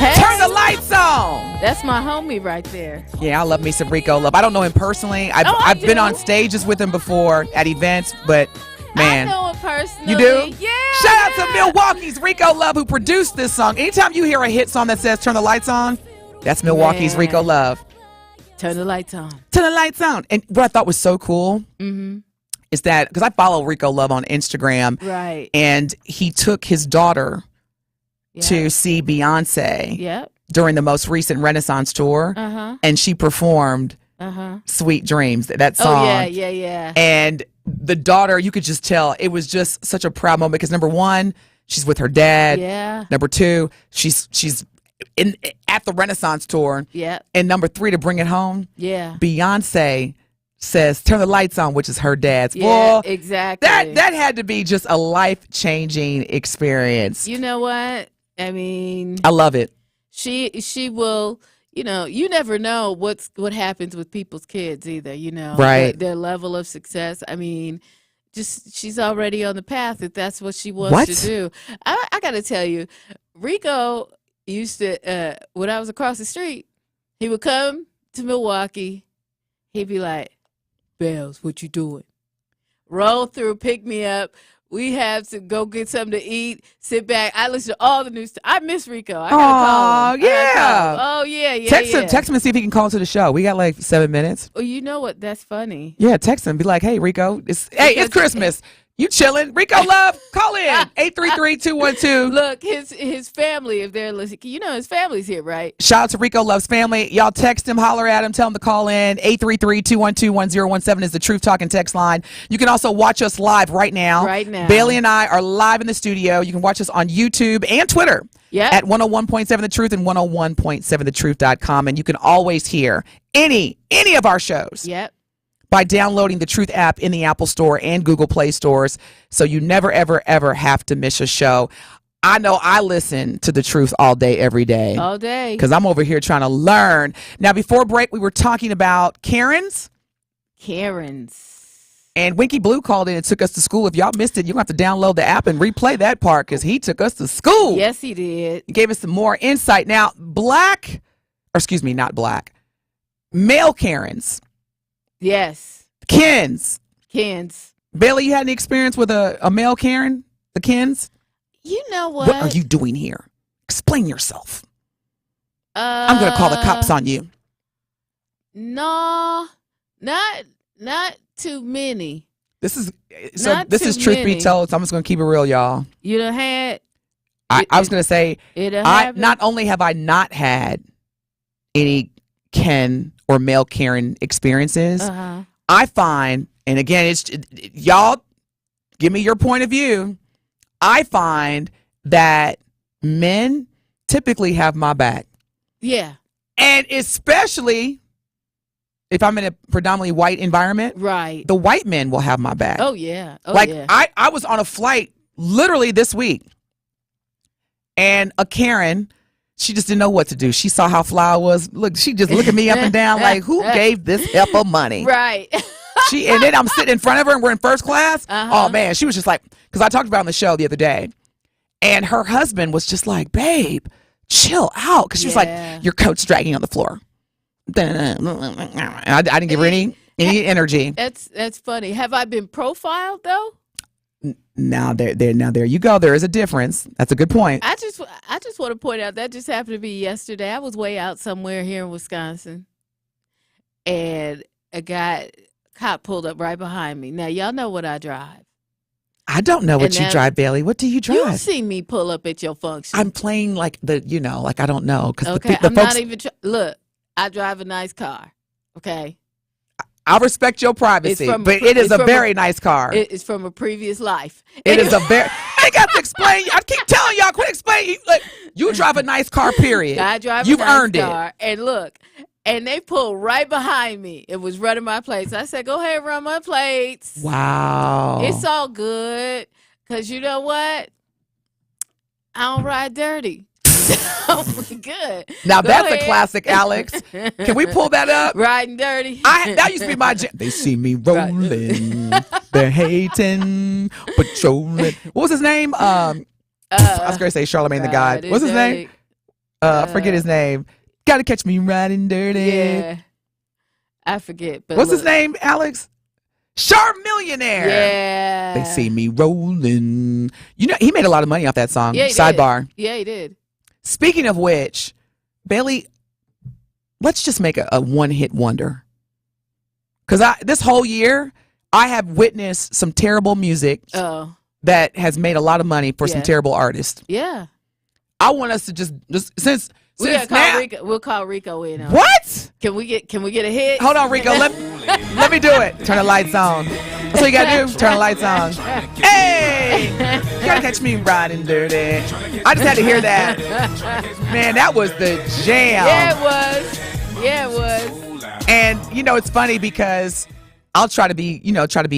Turn the lights on. That's my homie right there. Yeah, I love me some Rico Love. I don't know him personally. I've been on stages with him before at events, but man. I know him personally. You do? Yeah. Shout out to Milwaukee's Rico Love who produced this song. Anytime you hear a hit song that says turn the lights on, that's Milwaukee's Man. Rico Love. Turn the lights on. Turn the lights on. And what I thought was so cool is that, because I follow Rico Love on Instagram. Right. And he took his daughter to see Beyonce. Yep. During the most recent Renaissance tour, and she performed "Sweet Dreams." That song. Oh yeah. And the daughter, you could just tell it was just such a proud moment because number one, she's with her dad. Yeah. Number two, she's at the Renaissance tour. Yeah. And number three, to bring it home. Yeah. Beyonce says, "Turn the lights on," which is her dad's. Yeah, Well, exactly. That had to be just a life-changing experience. You know what? I mean, I love it. She will, you never know what happens with people's kids either, Right. Their level of success. I mean, just she's already on the path if that's what she wants to do. I got to tell you, Rico used to, when I was across the street, he would come to Milwaukee. He'd be like, "Bells, what you doing?" Roll through, pick me up. We have to go get something to eat, sit back. I listen to all the news. I miss Rico. I gotta call him. Yeah. Oh, yeah. Text him and see if he can call to the show. We got like 7 minutes. Oh, you know what? That's funny. Yeah, text him. Be like, "Hey, Rico, it's Christmas. You chilling? Rico Love, call in 833-212." Look, his family, if they're listening, his family's here, right? Shout out to Rico Love's family. Y'all text him, holler at him, tell him to call in. 833-212-1017 is the Truth Talking text line. You can also watch us live right now. Right now. Bailey and I are live in the studio. You can watch us on YouTube and Twitter. Yep. At 101.7 The Truth and 101.7thetruth.com. And you can always hear any of our shows. Yep. By downloading the Truth app in the Apple Store and Google Play stores, so you never, ever, ever have to miss a show. I know I listen to the Truth all day, every day. All day. Because I'm over here trying to learn. Now, before break, we were talking about Karens. And Winky Blue called in and took us to school. If y'all missed it, you're going to have to download the app and replay that part because he took us to school. Yes, he did. He gave us some more insight. Now, male Karens. Yes. Kens. Bailey, you had any experience with a male Karen? The Kens? You know what? What are you doing here? Explain yourself. I'm going to call the cops on you. No, not too many. This is too Truth Be many. Told, so I'm just going to keep it real, y'all. You done had? I was going to say, not only have I not had any Ken or male Karen experiences, I find, and again, y'all give me your point of view. I find that men typically have my back. Yeah. And especially if I'm in a predominantly white environment, right? The white men will have my back. Oh yeah. I was on a flight literally this week, and a Karen, she just didn't know what to do. She saw how fly I was. Look, she just looking me up and down like, who gave this heifer money? Right. And then I'm sitting in front of her and we're in first class. Oh man, she was just like, because I talked about it on the show the other day, and her husband was just like, "Babe, chill out," because she was like, "Your coat's dragging on the floor." And I didn't give her any energy. That's funny. Have I been profiled though? Now there you go. There is a difference. That's a good point. I just want to point out that just happened to be yesterday. I was way out somewhere here in Wisconsin, and a cop pulled up right behind me. Now y'all know what I drive. I don't know what And you now- drive, Bailey. What do you drive? You see me pull up at your function. I'm playing like I don't know. Because Okay, the I'm folks, not even. Look, I drive a nice car. Okay. I respect your privacy, from but a- it is it's a from very nice car. It's from a previous life. It is a very. I ain't got to explain. I keep telling y'all, quit explaining. Like, you drive a nice car, period. I drive You've a nice earned car, it. And look, and they pulled right behind me. It was running my plates. I said, "Go ahead, run my plates." Wow. It's all good, cause you know what? I don't ride dirty. So we good. Now Go that's ahead. a classic, Alex. Can we pull that up? Riding dirty. That used to be my jam. They see me rolling, they're hating, patrolling. What was his name? I was going to say Charlemagne the God. What's his name? I forget his name. Got to catch me riding dirty. Yeah, I forget. But What's his look. name, Alex? Sharp Millionaire. Yeah. They see me rolling. You know, he made a lot of money off that song. Yeah, he Sidebar. did. Yeah, he did. Speaking of which, Bailey, let's just make a one-hit wonder. Because this whole year, I have witnessed some terrible music that has made a lot of money for some Yeah. terrible artists. Yeah. I want us to just since We gotta call now. Rico. We'll call Rico in. What? Can we get a hit? Hold on, Rico. Let me do it. Turn the lights on. That's what you gotta do. Turn the lights on. Hey, you gotta catch me riding dirty. I just had to hear that. Man, that was the jam. Yeah, it was. Yeah, it was. And it's funny because I'll try to be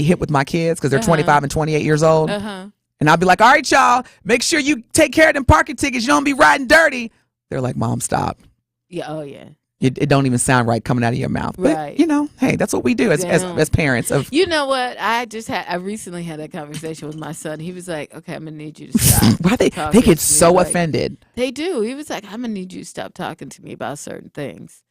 hit with my kids because they're 25 and 28 years old. And I'll be like, all right, y'all, make sure you take care of them parking tickets. You don't be riding dirty. They're like, Mom, stop. Yeah. Oh, yeah. It don't even sound right coming out of your mouth. But, Right. hey, that's what we do as parents. You know what? I recently had that conversation with my son. He was like, "Okay, I'm gonna need you to stop." Why they talking get to me so like- offended. They do. He was like, "I'm gonna need you to stop talking to me about certain things."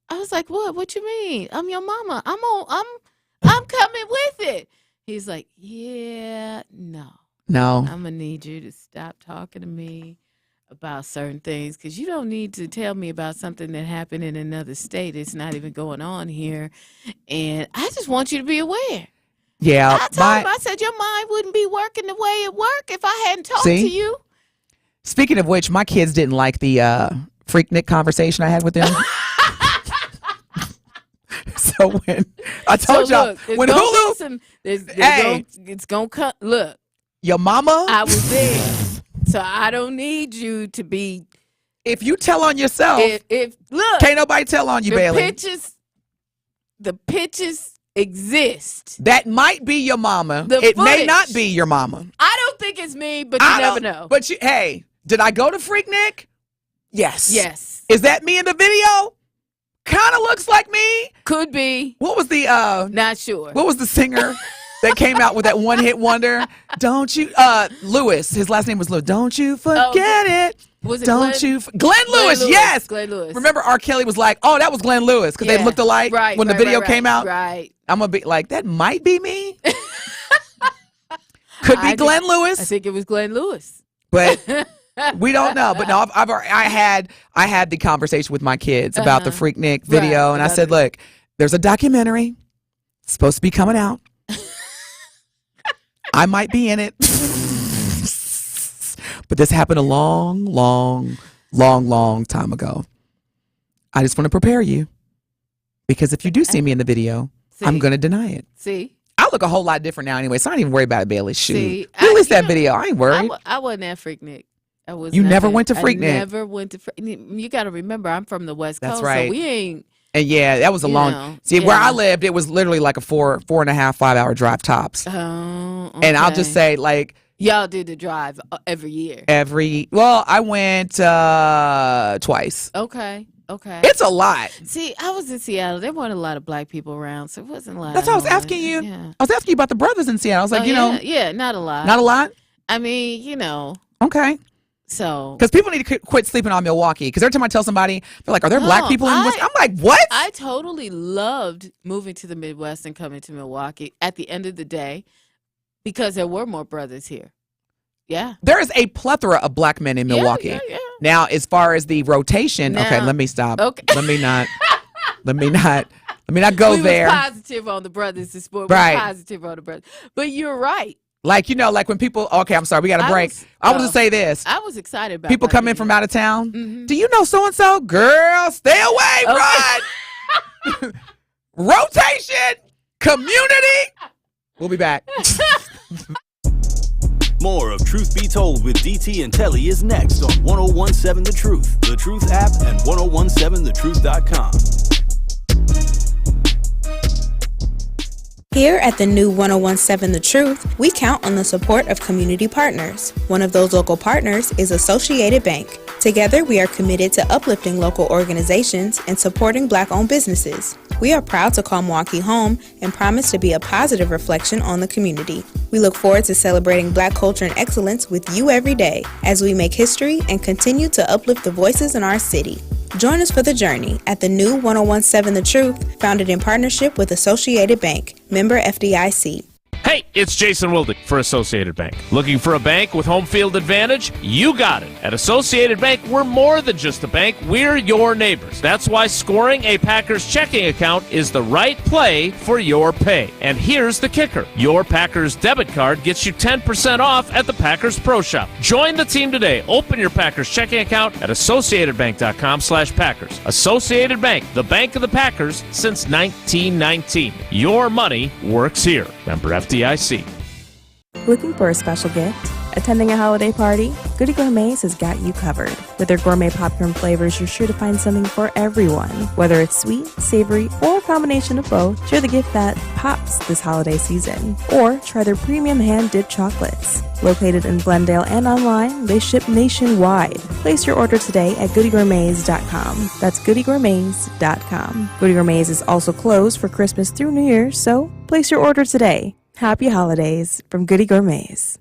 I was like, "What? What you mean? I'm your mama. I'm coming with it." He's like, "Yeah, no, No. I'm gonna need you to stop talking to me about certain things because you don't need to tell me about something that happened in another state. It's not even going on here, and I just want you to be aware." Yeah. I told him, I said, your mind wouldn't be working the way it worked if I hadn't talked to you. Speaking of which, my kids didn't like the Freaknik conversation I had with them. So when I told y'all, when Hulu, it's gonna come. Look, your mama, I was there, so I don't need you to be. If you tell on yourself, if look, can't nobody tell on you, Bailey. The pictures exist. That might be your mama. The It may footage. not be your mama. I don't think it's me, but you never know. But hey, did I go to Freaknik? Yes. Yes. Is that me in the video? Kind of looks like me. Could be. What was the Not sure. What was the singer that came out with that one hit wonder? Don't you Lewis. His last name was Lewis. Don't you forget it. Was it Don't Glenn? you Glenn Lewis, yes. Glenn Lewis. Remember R. Kelly was like, "Oh, that was Glenn Lewis" because they looked alike when the video came out. Right. I'm going to be like, "That might be me." Could be Glenn Lewis. I think it was Glenn Lewis. But we don't know. But no, I had the conversation with my kids about the Freaknik video, Right, and I about said, it. "Look, there's a documentary supposed to be coming out. I might be in it, but this happened a long time ago. I just want to prepare you because if you do see me in the video, I'm going to deny it." See? I look a whole lot different now anyway, so I don't even worry about it, Bailey. Shoot. See, Release that video. I ain't worried. I wasn't at Freaknik. I was. You not never at- went to I Freaknik? never went to Freaknik. You got to remember, I'm from the West That's Coast, right. so we ain't. And yeah, that was a You long. know, See, where yeah. I lived, it was literally like a 4.5, 5 hour drive tops. Oh, And I'll just okay. say, like, Y'all did the drive every year. I went twice. Okay. It's a lot. See, I was in Seattle. There weren't a lot of black people around, so it wasn't a lot. That's why I was asking you. Yeah. I was asking you about the brothers in Seattle. I was like, yeah, not a lot. not a lot. I mean, Okay. So. Because people need to quit sleeping on Milwaukee. Because every time I tell somebody, they're like, "Are there black people in Wisconsin?" I'm like, "What?" I totally loved moving to the Midwest and coming to Milwaukee at the end of the day because there were more brothers here. Yeah. There is a plethora of black men in Milwaukee. Yeah. Now, as far as the rotation, okay, Now- let me stop. Okay. Let me not go we there. was positive on the brothers this morning. Right. We was positive on the brothers. But you're right. Like, like when people, okay, I'm sorry, we got a break. I want to say this. I was excited about people come in from out of town. Do you know so-and-so? Girl, stay away, run. Rotation, community. We'll be back. More of Truth Be Told with DT and Telly is next on 1017 The Truth, The Truth app, and 1017thetruth.com. Here at the new 1017 The Truth, we count on the support of community partners. One of those local partners is Associated Bank. Together, we are committed to uplifting local organizations and supporting Black-owned businesses. We are proud to call Milwaukee home and promise to be a positive reflection on the community. We look forward to celebrating Black culture and excellence with you every day as we make history and continue to uplift the voices in our city. Join us for the journey at the new 1017 The Truth, founded in partnership with Associated Bank, member FDIC. Hey, it's Jason Wildig for Associated Bank. Looking for a bank with home field advantage? You got it. At Associated Bank, we're more than just a bank. We're your neighbors. That's why scoring a Packers checking account is the right play for your pay. And here's the kicker. Your Packers debit card gets you 10% off at the Packers Pro Shop. Join the team today. Open your Packers checking account at AssociatedBank.com/Packers. Associated Bank, the bank of the Packers since 1919. Your money works here. Member FDIC. Looking for a special gift? Attending a holiday party? Goody Gourmets has got you covered. With their gourmet popcorn flavors, you're sure to find something for everyone. Whether it's sweet, savory, or a combination of both, share the gift that pops this holiday season. Or try their premium hand-dipped chocolates. Located in Glendale and online, they ship nationwide. Place your order today at goodygourmets.com. That's goodygourmets.com. Goody Gourmets is also closed for Christmas through New Year's, so place your order today. Happy holidays from Goody Gourmets.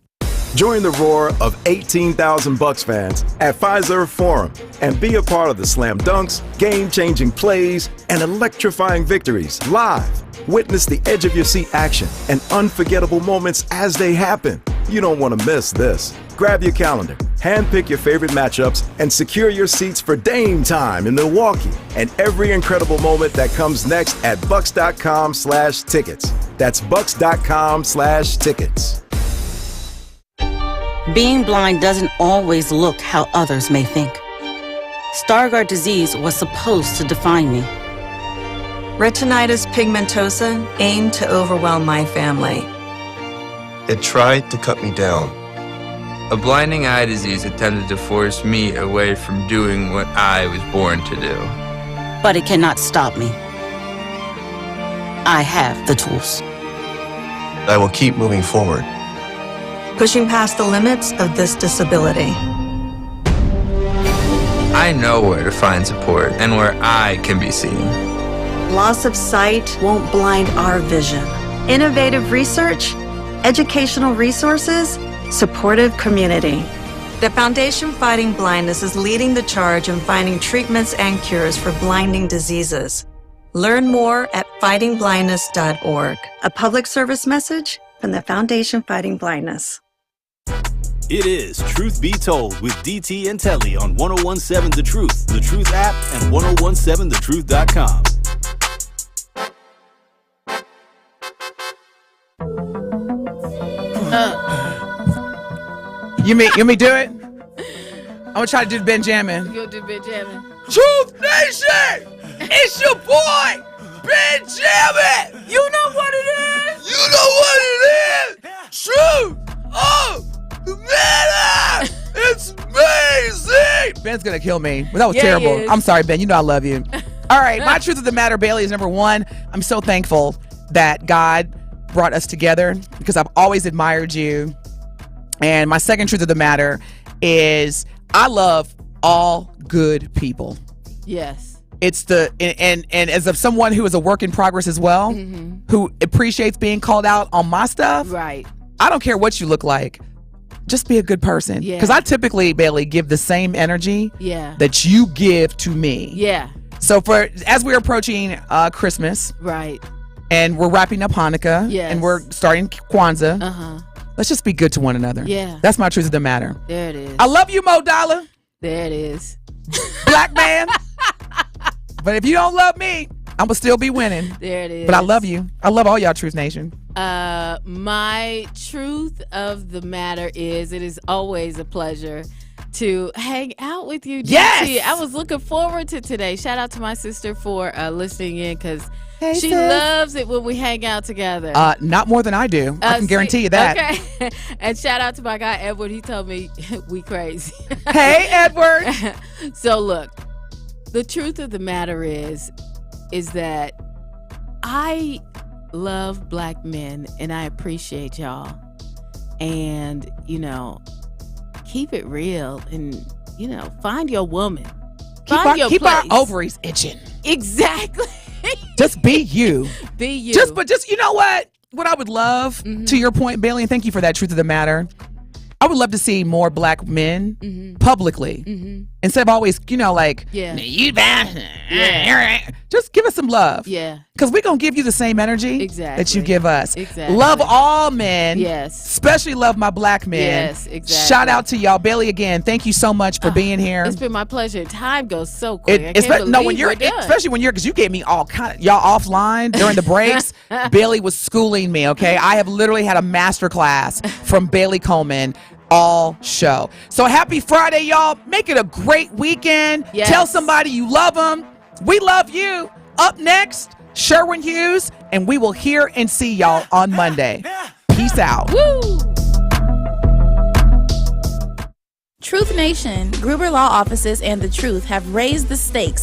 Join the roar of 18,000 Bucks fans at Fiserv Forum and be a part of the slam dunks, game-changing plays, and electrifying victories live. Witness the edge-of-your-seat action and unforgettable moments as they happen. You don't want to miss this. Grab your calendar, handpick your favorite matchups, and secure your seats for Dame time in Milwaukee and every incredible moment that comes next at bucks.com/tickets. That's bucks.com/tickets. Being blind doesn't always look how others may think. Stargardt disease was supposed to define me. Retinitis pigmentosa aimed to overwhelm my family. It tried to cut me down. A blinding eye disease attempted to force me away from doing what I was born to do. But it cannot stop me. I have the tools. I will keep moving forward. Pushing past the limits of this disability. I know where to find support and where I can be seen. Loss of sight won't blind our vision. Innovative research, educational resources, supportive community. The Foundation Fighting Blindness is leading the charge in finding treatments and cures for blinding diseases. Learn more at fightingblindness.org. A public service message from the Foundation Fighting Blindness. It is Truth Be Told with DT and Telly on 1017 The Truth, The Truth app, and 1017thetruth.com. You mean do it? I'm gonna try to do the Benjamin. You'll do Benjamin. Truth Nation! It's your boy, Benjamin! You know what it is? You know what it is? Truth of the matter! It's amazing! Ben's gonna kill me. Well, that was terrible. I'm sorry, Ben. You know I love you. All right, my truth of the matter, Bailey, is number one. I'm so thankful that God brought us together because I've always admired you. And my second truth of the matter is I love all good people. Yes. It's and as of someone who is a work in progress as well, who appreciates being called out on my stuff. Right. I don't care what you look like. Just be a good person. Yeah. Because I typically, Bailey, give the same energy that you give to me. Yeah. So as we're approaching Christmas. Right. And we're wrapping up Hanukkah. Yes. And we're starting Kwanzaa. Uh-huh. Let's just be good to one another. Yeah. That's my truth of the matter. There it is. I love you, Mo Dollar. There it is. Black man. But if you don't love me, I'm going to still be winning. There it is. But I love you. I love all y'all, Truth Nation. My truth of the matter is, it is always a pleasure to hang out with you, DT. Yes! I was looking forward to today. Shout out to my sister for listening in, because she sis. loves it when we hang out together. Not more than I do. I can guarantee you that. Okay. And shout out to my guy, Edward. He told me we crazy. Hey, Edward. So look, the truth of the matter is that I love black men and I appreciate y'all. And, keep it real and, find your woman. Keep our ovaries itching. Exactly. Just be you. Be you. Just you know what? What I would love, to your point, Bailey, and thank you for that truth of the matter, I would love to see more black men publicly instead of always, you bad. Yeah. Just give us some love. Yeah. Because we're going to give you the same energy that you give us. Exactly. Love all men. Yes. Especially love my black men. Yes, exactly. Shout out to y'all. Bailey, again, thank you so much for being here. It's been my pleasure. Time goes so quick. Especially when you're, because you gave me all kind of, y'all offline during the breaks. Bailey was schooling me, okay? I have literally had a master class from Bailey Coleman all show. So happy Friday, y'all. Make it a great weekend. Yes. Tell somebody you love them. We love you. Up next, Sherwin Hughes, and we will hear and see y'all on Monday. Peace out. Woo! Truth Nation, Gruber Law Offices, and The Truth have raised the stakes